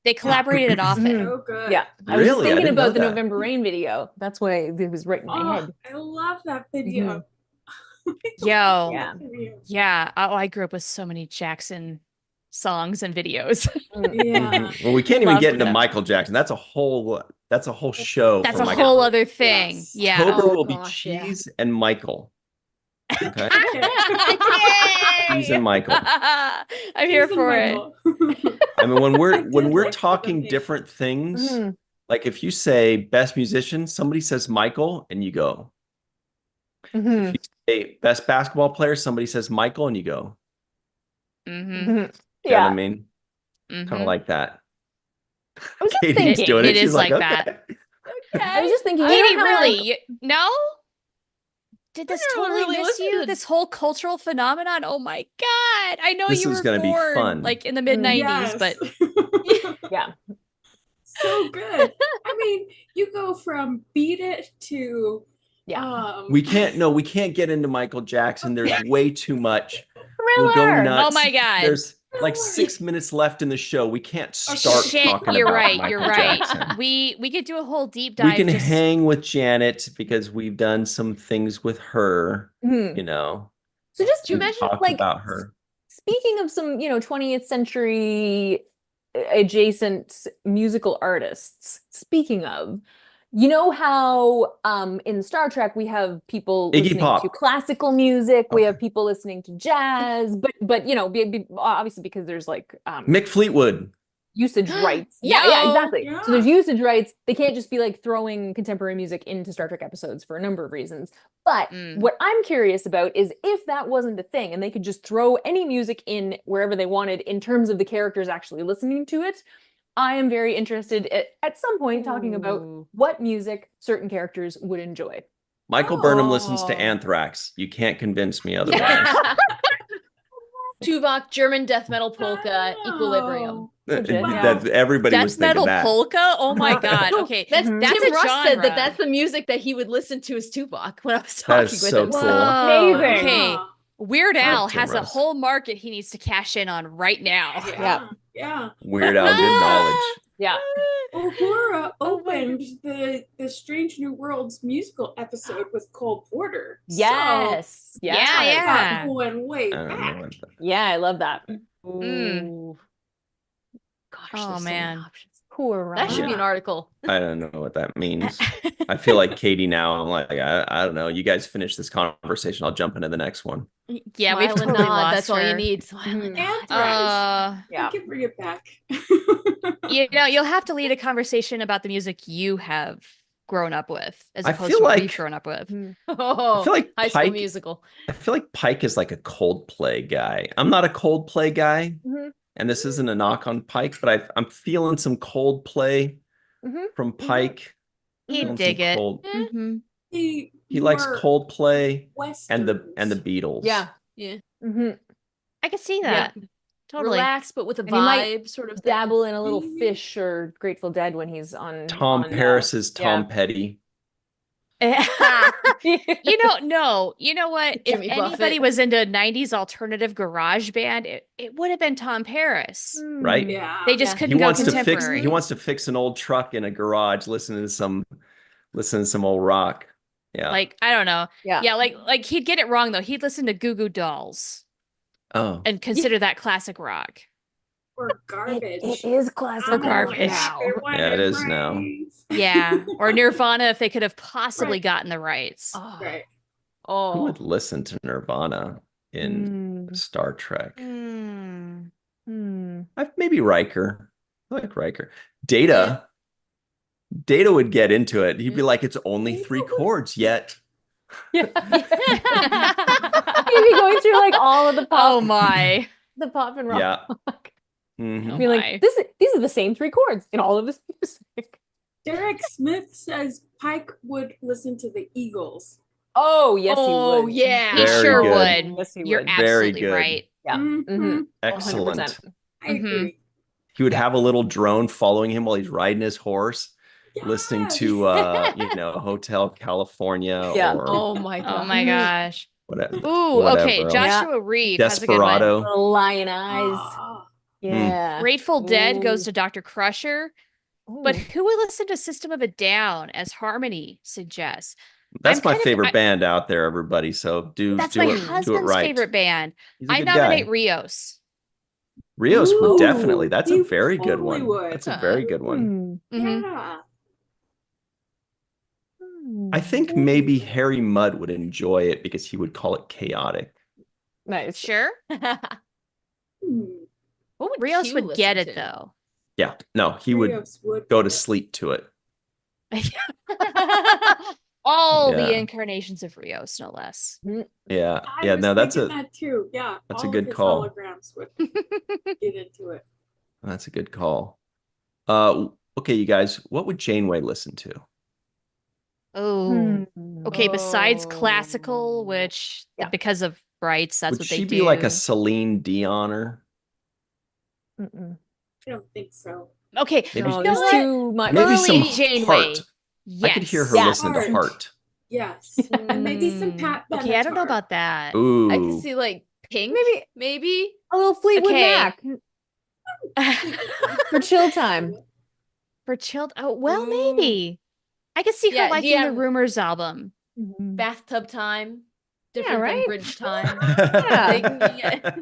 They collaborated often. Mhm. So good. Yeah, I was just Really? I thinking didn't know about the that. November Rain video. That's why it was right in my Oh, head. I love that video. Yo. Yeah. Yeah. Oh, I grew up with so many Jackson songs and videos. Yeah. Mhm. Well, we can't even Loved get into them. Michael Jackson. That's a whole show. That's for a Michael. whole other thing. Yes. Yeah. October Oh, will gosh, be yeah. Cheese and Michael. Okay. Cheese Yay! and Michael. I'm here for it. I mean, when I we're did when we're like the talking name. different things, Mhm. like if you say best musician, somebody says Michael, and you go. Mhm. If you say best basketball player, somebody says Michael, and you go. Mm-hmm. Mhm. You know what I Yeah, mean? Kind of Mm-hmm. like that. I was just Katie's thinking. doing it. It She's is like, like okay. that. I was just thinking. Katie, how, really? like, No? Did this don't totally really miss listen you? to- This whole cultural phenomenon? Oh my God. I know This you is were gonna be born fun. like in the mid 90s, but yeah, So good. I mean, you go from Beat It to yeah. We can't get into Michael Jackson. There's way too much. We'll go Thriller. nuts. Oh my God. There's like 6 minutes left in the show. We can't start shit, talking you're about right. Michael You're right. Jackson. We could do a whole deep We dive. can just hang with Janet because we've done some things with her, Mhm. you know. So just We've imagine, talked like, about her. speaking of some, 20th century adjacent musical artists. Speaking of, you know how in Star Trek we have people Iggy listening Pop. to classical music, we Okay. have people listening to jazz, but obviously because there's like Mick Fleetwood. usage rights. Yeah, Yo. exactly. Yeah. So there's usage rights. They can't just be like throwing contemporary music into Star Trek episodes for a number of reasons. But Mm. what I'm curious about is if that wasn't a thing and they could just throw any music in wherever they wanted in terms of the characters actually listening to it, I am very interested at some point talking about Ooh. what music certain characters would enjoy. Michael Burnham listens to Oh. Anthrax. You can't convince me otherwise. Tuvok, German death metal polka, Equilibrium. Legit, That everybody was Death thinking metal that. polka? Oh my Uh-huh. God. No, Okay. That's Mhm. That's Tim a Rush said genre. that that's the music that he would listen to as Tuvok when I was That talking is with so him. cool. Amazing. Okay. Weird Love Al Tim has a Russ. whole market he needs to cash in on right now. Yeah. Yeah. Weird Al, good knowledge. Yeah. Uhura Oh my opened the Strange New Worlds musical episode with Cole Porter. Yes. Yeah, Yes. So, yeah. that going way I don't know back. what that. Yeah, I love that. Mm. Ooh. Gosh, Oh, there's so many man. options. Poor That should be an Yeah. article. I don't know what that means. I feel like Katie now. I'm like, I don't know. You guys finish this conversation. I'll jump into the next one. Yeah, we've Smile and totally nod. lost That's all you her. need. Smile and Mhm. nod. Anthrax. Uh, Yeah. I can bring it back. you'll have to lead a conversation about the music you have grown up with, as I opposed feel to what like- we've grown up with. Oh, I feel like High School Pike. Musical. I feel like Pike is like a Coldplay guy. I'm not a Coldplay guy, Mhm. and this isn't a knock on Pike, but I'm feeling some Coldplay Mhm. from Pike. He'd Feeling dig some it. Cold- Mhm. He likes more Coldplay and the Westerns. Beatles. Yeah. Mhm. I can see Yeah. that. Totally. Relax, but with a And he might vibe sort of thing. Dabble in a little Mhm. Fish or Grateful Dead when he's on. Tom Paris's Tom Petty. No, you know what? If Jimmy anybody Buffett. was into 90s alternative garage band, it would have been Tom Paris. Right? Yeah. They just Yeah. couldn't go contemporary. He wants to fix an old truck in a garage, listen to some old rock. Yeah. Like, I don't know. Yeah. Yeah, like he'd get it wrong though. He'd listen to Goo Goo Dolls Oh. and consider that classic rock. Or garbage. It is classical I don't garbage. like their Yeah, it is now. praise. Yeah. Or Nirvana if they could have possibly Right. gotten the rights. Oh, Right. Who oh. would listen to Nirvana in Star Trek? Hmm. Maybe Riker. I like Riker. Data. Data would get into it. He'd be like, it's only 3 chords yet. Yeah. You'd be going through like all of the pop, Oh my. the pop and rock. Yeah. Oh Mhm. Be my. like, these are the same 3 chords in all of this music. Derek Smith says Pike would listen to the Eagles. Oh, yes, Oh, he would. yeah. He Very sure good. would. Yes, he You're would. Very absolutely good. right. Yeah. Mhm. Excellent. 100%. I agree. He would Yeah. have a little drone following him while he's riding his horse, listening Yes. to Hotel California Yeah. or Oh my Oh god. my gosh. whatever. Ooh, okay. else. Joshua Reed has a good one. Desperado. Little lion eyes. Ah. Yeah. Grateful Dead goes Ooh. to Dr. Crusher. Ooh. But who would listen to System of a Down, as Harmony suggests? That's I'm my kind of- favorite band out there, everybody. So That's do my it husband's right. favorite band. He's a I good nominate guy. Rios. Rios would Ooh, definitely. That's a he very good totally one. would. That's a very good one. Hmm. Mhm. Yeah. I think maybe Harry Mudd would enjoy it because he would call it chaotic. Nice. Sure. Hmm. What would Rios Q would listen get it to? though. Yeah, no, he would Rios would go get to it. sleep to it. All the Yeah. incarnations of Rios, no less. Yeah, I was no, that's thinking a that too. Yeah. that's a all good of his call. holograms would get into it. That's a good call. Okay, you guys, what would Janeway listen to? Oh. Okay, besides classical, Oh. which Yeah. because of rights, that's Would what they she do. be like a Celine Dioner? Mm-mm. I don't think so. Okay, Maybe- No, you know there's what? too much. Maybe Early some Janeway. Heart. Yes. I could hear her Yeah. listening to Heart. Heart. Yes. And maybe some Pat Benatar. Okay, I don't know about that. Ooh. I can see like Pink, maybe. A little Fleetwood Okay. Mac for chill time. For chilled. Oh, well, Ooh. maybe. I could see Yeah, her do liking you the have- Rumors album. Bathtub time. Different right? than bridge time. Yeah. They can get-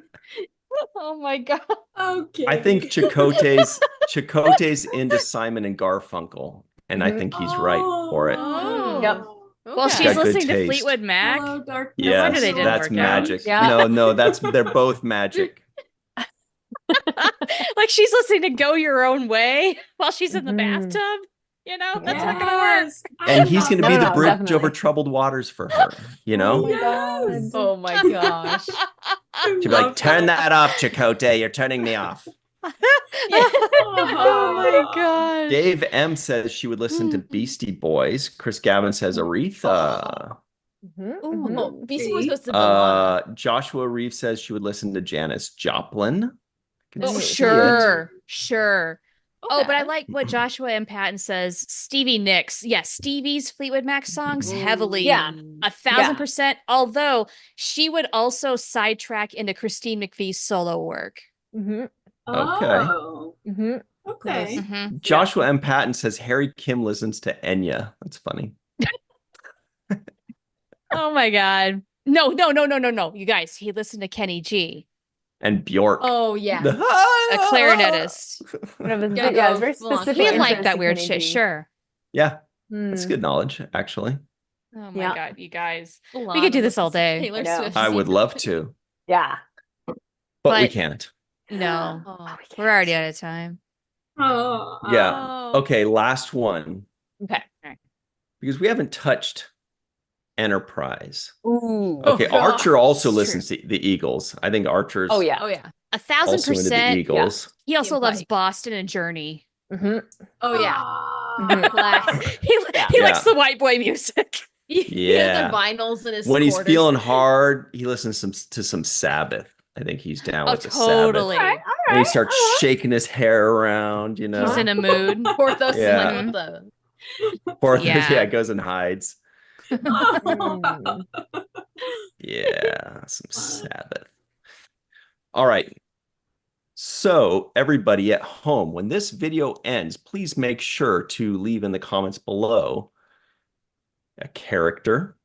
Oh my god. Okay. I think Chakotay's into Simon and Garfunkel, and I Mhm. think he's right for it. Oh. Yep. Well, Okay. she's got good listening to taste. Fleetwood Mac. Hello, darkness. Yes, they didn't that's work out. magic. Yeah. No, they're both magic. Like she's listening to Go Your Own Way while she's in the Mhm. bathtub. You know, that's not gonna work. Yes. I And he's love going to No, be no, the no, bridge definitely. over troubled waters for her, you know? Yes. Oh my gosh. I She'd be love like, turn that off, Chakotay. You're turning me off. Oh my gosh. Dave M says she would listen to Beastie Boys. Chris Gavin says Aretha. Mhm, Ooh. mhm. Oh, BC was See? supposed to be Moana. Joshua Reeves says she would listen to Janis Joplin. Can Oh, see it. Sure, sure. Oh, but I Okay. like what Joshua M. Patton says. Stevie Nicks. Yes, Stevie's Fleetwood Mac songs Ooh. heavily. Yeah. 1,000%. Although she would also sidetrack into Christine McVie's solo work. Mhm, Oh. mhm. Okay. Mhm. Joshua M. Patton says Harry Kim listens to Enya. That's funny. Oh my God. No. You guys, he listened to Kenny G, And Bjork. Oh yeah. a clarinetist. But it was, Gotta yeah, go it's very full on specific. He Sure. liked interest that in weird Kenny shit, G. sure. Yeah, that's Hmm. good knowledge, actually. Oh my Yeah. God, you guys. Lana could do this all listens to day. Taylor I know. Swift. I would love to, Yeah. but we But- can't. No, Oh. we're already out of time. Oh. Yeah. Okay, last one. Okay. Because we haven't touched Enterprise. Ooh. Okay, God. Archer also It's listens to the Eagles. I think Archer's Oh yeah. Oh yeah. also into the 1,000%. Eagles. He also Team loves Pike. Boston and Journey. Mhm. Oh yeah. Mhm. Classic. He Yeah. likes the white boy music. He has Yeah. the vinyls in his When he's quarters. feeling hard, he listens to some Sabbath. I think he's down Oh, with the totally. Sabbath. And he starts shaking his hair around, you know. He's in a mood. Porthos Yeah. is like, what the? Porthos, Yeah. yeah, goes and hides. Mm. Yeah, some Sabbath. All right. So, everybody at home, when this video ends, please make sure to leave in the comments below a character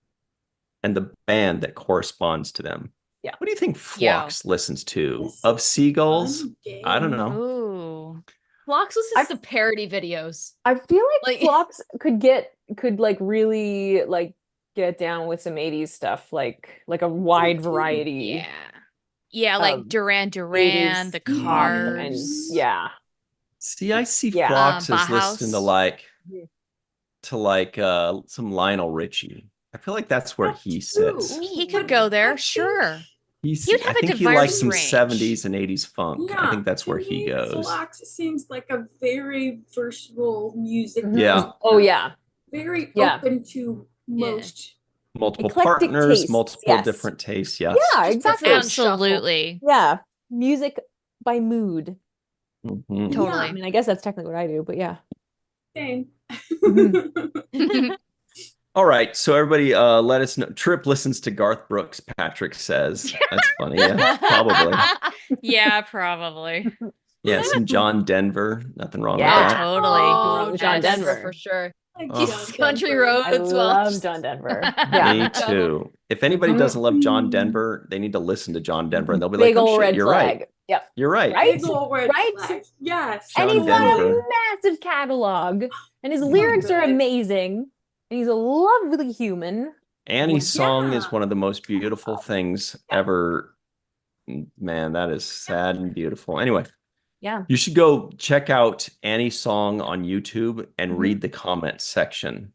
and the band that corresponds to them. What do you think Phlox listens to? This Of is seagulls? fun I don't game. know. Ooh. Phlox listens to parody videos. I feel like Like- Phlox could like really like get down with some 80s stuff, like a wide variety. Yeah, like of Duran Duran, 80s the pop and Cars. yeah. See, I see Yeah. Phlox as listening to Bauhaus. like some Lionel Richie. I feel like that's where That he too. sits. He could But go I there, think- sure. I would have a think he likes some diverse range. 70s and 80s funk. I think that's to where he me, goes. Phlox seems like a very versatile music. Mhm. Yeah. Oh yeah. Very Yeah. open to most. Multiple Eclectic partners, tastes, multiple yes. different tastes. Yes. Yeah, Just exactly. preferred shuffle. Absolutely. Yeah. Music by mood. Mhm. Totally. I mean, I guess that's technically what I do, but yeah. Same. All right. So everybody let us know. Trip listens to Garth Brooks, Patrick says. That's funny. Yeah, probably. Yeah, probably. Yeah, some John Denver. Nothing wrong Yeah. with that. Totally. Oh, John Denver. for sure. Like Oh. John Country Denver. road I as well. love John Denver. Yeah. Me too. If anybody Mhm. doesn't love John Denver, they need to listen to John Denver and they'll be Big like, oh ol' shit, red you're flag. right. Yep. You're right. Right? Big ol' red Right? flag. Yes. And John he's got a Denver. massive catalog, and his So lyrics are good. amazing, and he's a lovely human. Annie's song is Yeah. one of the most beautiful things ever. Man, that is sad and beautiful. Anyway, Yeah. you should go check out Annie's song on YouTube and Mhm. read the comments section.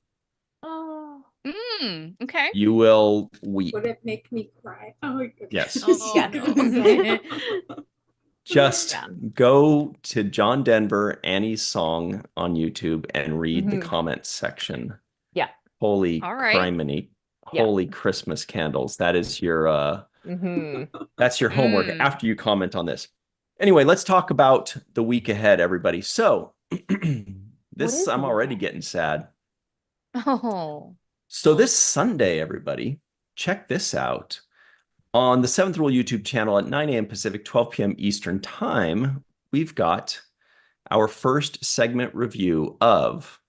Oh. Okay. You will weep. Would it make me cry? Oh, okay. Yes. Oh, Yeah. no. Just Yeah. go to John Denver, Annie's song on YouTube and read the Mhm. comments section. Yeah. Holy All right. criminy. Yeah. Holy Christmas candles. That is your Mhm. that's your homework Mm. after you comment on this. Anyway, let's talk about the week ahead, everybody. So this is the I'm week already ahead? getting sad. Oh. So this Sunday, everybody, check this out. On the Seventh Rule YouTube channel at 9 a.m. Pacific, 12 p.m. Eastern Time, we've got our first segment review of,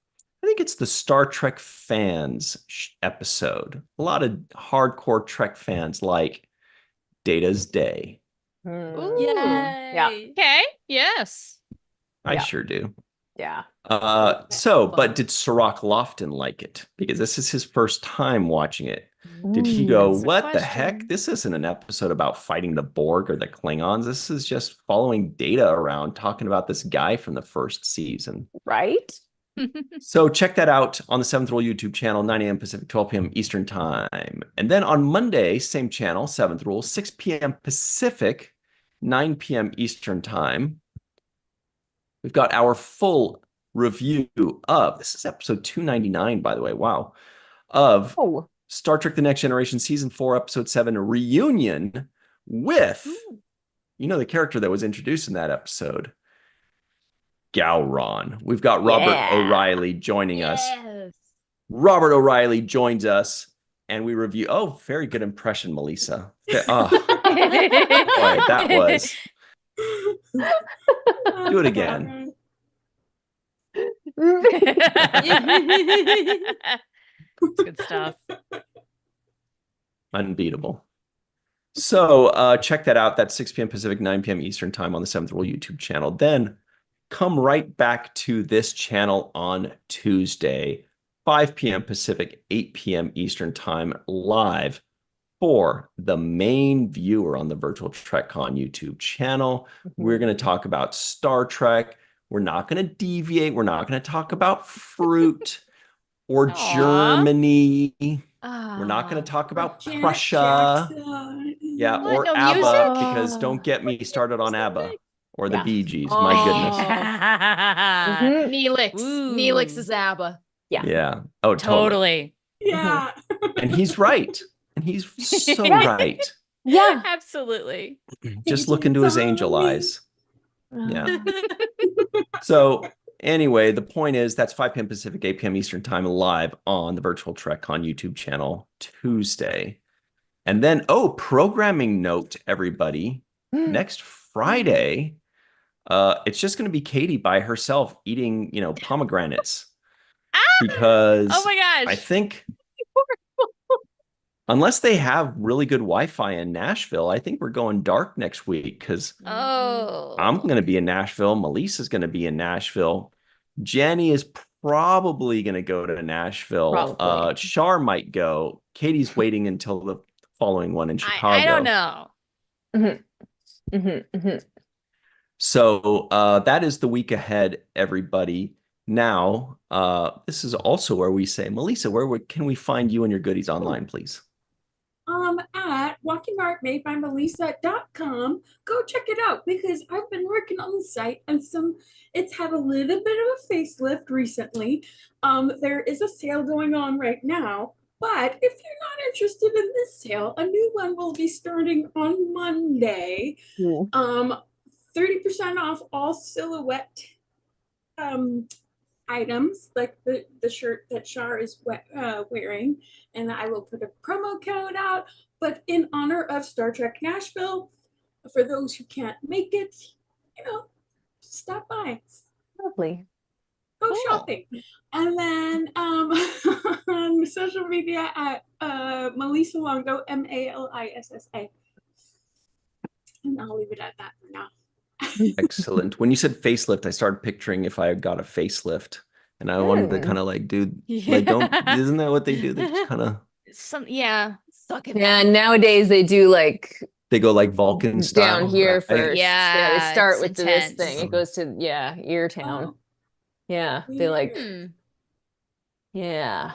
I think it's the Star Trek fans episode. A lot of hardcore Trek fans like Data's Day. Mm. Yay. Yeah. Okay. Yes. I Yeah. sure do. Yeah. But did Sirach Lofton like it? Because this is his first time watching it. Did he go, That's the what the heck? question. This isn't an episode about fighting the Borg or the Klingons. This is just following Data around, talking about this guy from the first season. Right? So check that out on the Seventh Rule YouTube channel, 9 a.m. Pacific, 12 p.m. Eastern Time. And then on Monday, same channel, Seventh Rule, 6 p.m. Pacific, 9 p.m. Eastern Time. We've got our full review of, this is episode 299, by the way, wow, of Oh. Star Trek The Next Generation Season 4, Episode 7, Reunion with, you know, the character that was introduced in that episode, Gowron. We've got Robert Yeah. O'Reilly joining us. Yes. Robert O'Reilly joins us, and we review. Oh, very good impression, Melissa. Oh, boy, that was. Do it again. It's good stuff. Unbeatable. So check that out. That's 6 p.m. Pacific, 9 p.m. Eastern Time on the Seventh Rule YouTube channel. Then come right back to this channel on Tuesday, 5 p.m. Pacific, 8 p.m. Eastern Time, live for the main viewer on the Virtual TrekCon YouTube channel. We're going to talk about Star Trek. We're not going to deviate. We're not going to talk about fruit or Aw. Germany. We're not going to talk about Janet Prussia. Jackson. Yeah, What? or No ABBA, music? because don't get me started on ABBA or the Yeah. Bee Gees. My goodness. Mhm. Neelix. Ooh. Neelix is ABBA. Yeah. Oh, totally. Totally. Yeah. And he's right. And he's so Yeah. right. Yeah. Absolutely. Just look into his angel eyes. Yeah. So anyway, the point is that's 5 p.m. Pacific, 8 p.m. Eastern Time live on the Virtual TrekCon YouTube channel Tuesday. And then, programming note, everybody. Next Friday, it's just going to be Katie by herself eating, pomegranates. Because Oh my gosh. I think Unless they have really good Wi-Fi in Nashville, I think we're going dark next week because Oh. I'm going to be in Nashville. Melissa's going to be in Nashville. Jenny is probably going to go to Nashville. Probably. Shar might go. Katie's waiting until the following one in Chicago. I don't know. So that is the week ahead, everybody. Now, this is also where we say, Melissa, can we find you and your goodies online, please? At walkingmarkmadebymelissa.com. Go check it out because I've been working on the site and it's had a little bit of a facelift recently. There is a sale going on right now, but if you're not interested in this sale, a new one will be starting on Monday. 30% off all silhouette items like the shirt that Shar is wearing, and I will put a promo code out. But in honor of Star Trek Nashville, for those who can't make it, stop by. Lovely. Go Cool. shopping. And then on social media at Melissa Longo, Malissa. And I'll leave it at that for now. Excellent. When you said facelift, I started picturing if I got a facelift, and I wanted to kind of like, dude, like, isn't that what they do? They just kind of Suck it. Yeah, nowadays they do like they go like Vulcan style down here right? first. Yeah, they Yeah, start it's with this intense. thing. It goes to ear town. Oh, Yeah, they like Hmm. yeah.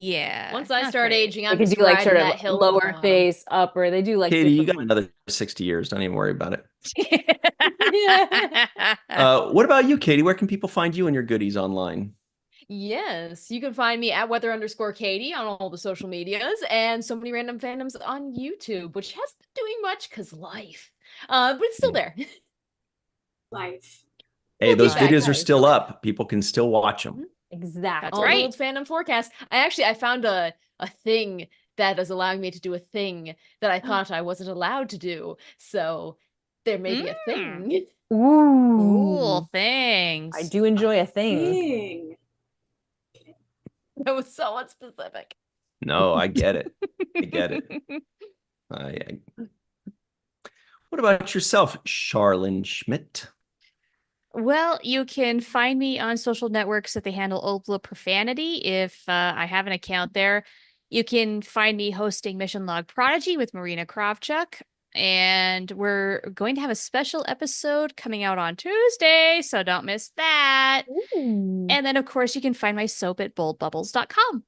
Yeah. Once I not start great. aging, They I'm can just do like riding sort that of hill. to the lower bottom. face, upper. They do like Katie, you got different another 60 years. Don't even worry about it. Yeah. What about you, Katie? Where can people find you and your goodies online? Yes, you can find me at weather_Katie on all the social medias and so many random fandoms on YouTube, which hasn't been doing much because life. But it's still there. life. Hey, We'll those be back, videos are guys. still up. People can still watch them. exactly. That's All right. old fandom forecast. I found a thing that is allowing me to do a thing that I thought I wasn't allowed to do. So there may be a thing. Ooh. Cool things. I do enjoy a thing. Dang. That was so unspecific. No, I get it. I get it. What about yourself, Charlene Schmidt? Well, you can find me on social networks that they handle Opla Profanity if I have an account there. You can find me hosting Mission Log Prodigy with Marina Kravchuk. And we're going to have a special episode coming out on Tuesday, so don't miss that. Ooh. And then, of course, you can find my soap at boldbubbles.com.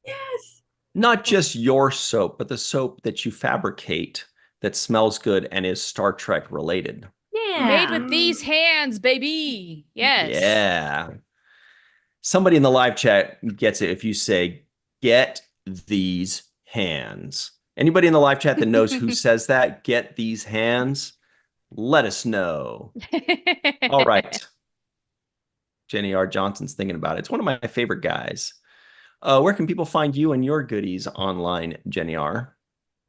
Yes. Not just your soap, but the soap that you fabricate that smells good and is Star Trek related. Yeah. Made with these hands, baby. Yes. Yeah. Somebody in the live chat gets it if you say, get these hands. Anybody in the live chat that knows who says that, get these hands, let us know. All right. Jenny R. Johnson's thinking about it. It's one of my favorite guys. Where can people find you and your goodies online, Jenny R?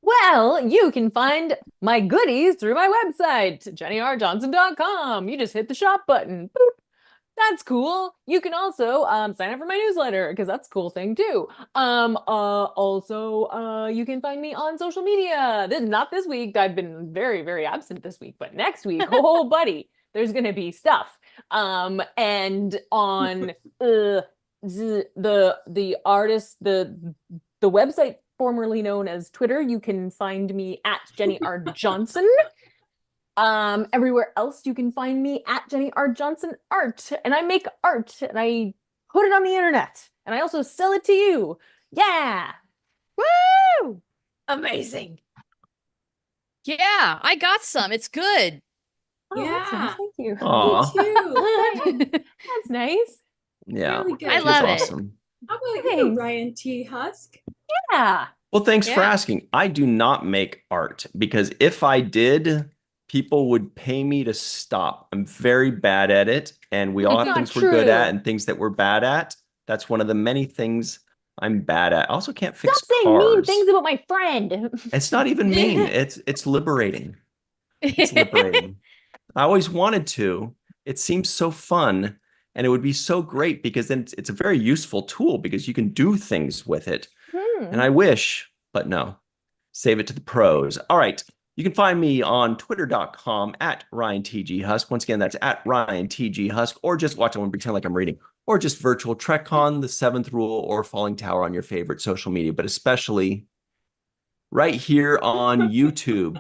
Well, you can find my goodies through my website, jennyrjohnson.com. You just hit the shop button. Boop. That's cool. You can also sign up for my newsletter because that's a cool thing too. Also, you can find me on social media. Not this week. I've been very, very absent this week, but next week, oh buddy, there's gonna be stuff. And on the website formerly known as Twitter, you can find me at Jenny R. Johnson. Everywhere else you can find me at Jenny R. Johnson Art. And I make art and I put it on the internet. And I also sell it to you. Yeah. Woo! Amazing. Yeah, I got some. It's good. Oh, that's nice. Yeah. Thank you. Aw. Me too. That's nice. Yeah. Really good. I That's love it. awesome. How about you, Thanks. Ryan T. Husk? Yeah. Well, thanks for Yeah. asking. I do not make art because if I did, people would pay me to stop. I'm very bad at it. And we all have Not things we're good true. at and things that we're bad at. That's one of the many things I'm bad at. I also can't fix Stop saying mean cars. things about my friend. It's not even mean. It's liberating. It's liberating. I always wanted to. It seems so fun. And it would be so great because then it's a very useful tool because you can do things with it. And I wish but no, save it to the pros. All right. You can find me on twitter.com at RyanTGHusk. Once again, that's at RyanTGHusk, or just watch it and pretend like I'm reading, or just virtual TrekCon, the Seventh Rule, or Falling Tower on your favorite social media, but especially right here on YouTube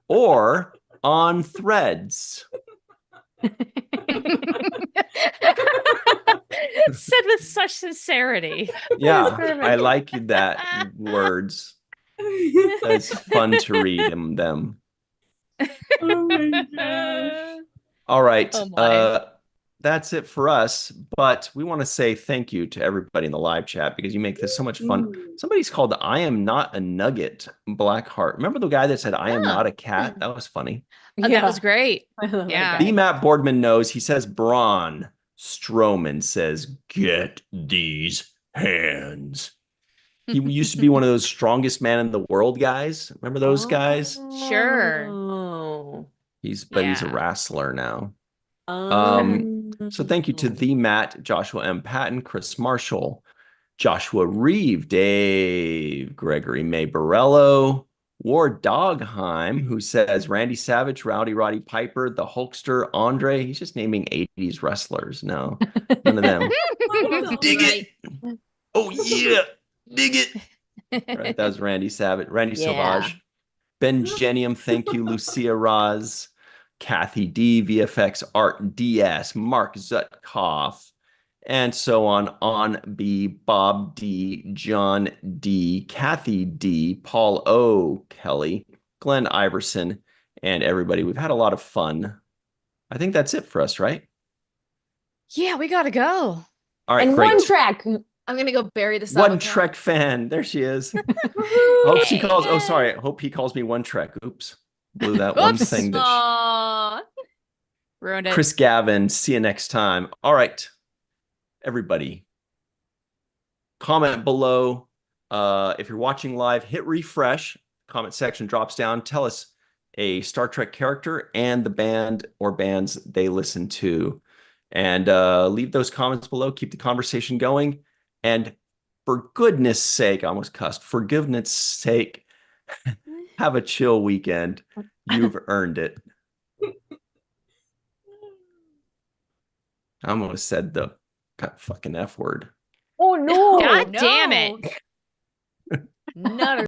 or on Threads. Said with such sincerity. Yeah, perfect. I like that words. It's fun to read them. Oh my gosh. All right. Oh my. That's it for us. But we want to say thank you to everybody in the live chat because you make this so much fun. Somebody's called I Am Not a Nugget Blackheart. Remember the guy that said I am not a cat? That was funny. That was great. I love that Yeah. guy. B. Matt Boardman knows. He says Braun Strowman says, "Get these hands." He used to be one of those strongest man in the world guys. Remember those guys? Sure. Oh. He's a Yeah. wrestler now. Um, So thank you to the Matt, Joshua M. Patton, Chris Marshall, Joshua Reeve, Dave, Gregory May Borello, Ward Dogheim, who says Randy Savage, Rowdy Roddy Piper, the Hulkster, Andre. He's just naming 80s wrestlers. No, none of them. Dig it. Oh, yeah. Dig it. Right, that was Randy Savage, Randy Yeah. Sauvage. Ben Genium, thank you. Lucia Raz, Kathy D, VFX Art DS, Mark Zutkoff, and so on B, Bob D, John D, Kathy D, Paul O, Kelly, Glenn Iverson, and everybody. We've had a lot of fun. I think that's it for us, right? Yeah, we gotta go. All right, and great. one track. I'm gonna go bury the One saboteur. Trek fan. There she is. Hope she calls. Oh, Yay. sorry. Hope he calls me One Trek. Oops. Blew that one Oops. thing that Aw. Ruined it. Chris Gavin. See you next time. All right. Everybody. Comment below. If you're watching live, hit refresh. Comment section drops down. Tell us a Star Trek character and the band or bands they listen to. And leave those comments below. Keep the conversation going. And for goodness sake, I almost cussed. For goodness sake, have a chill weekend. You've earned it. I almost said the fucking F word. Oh no! God damn it. None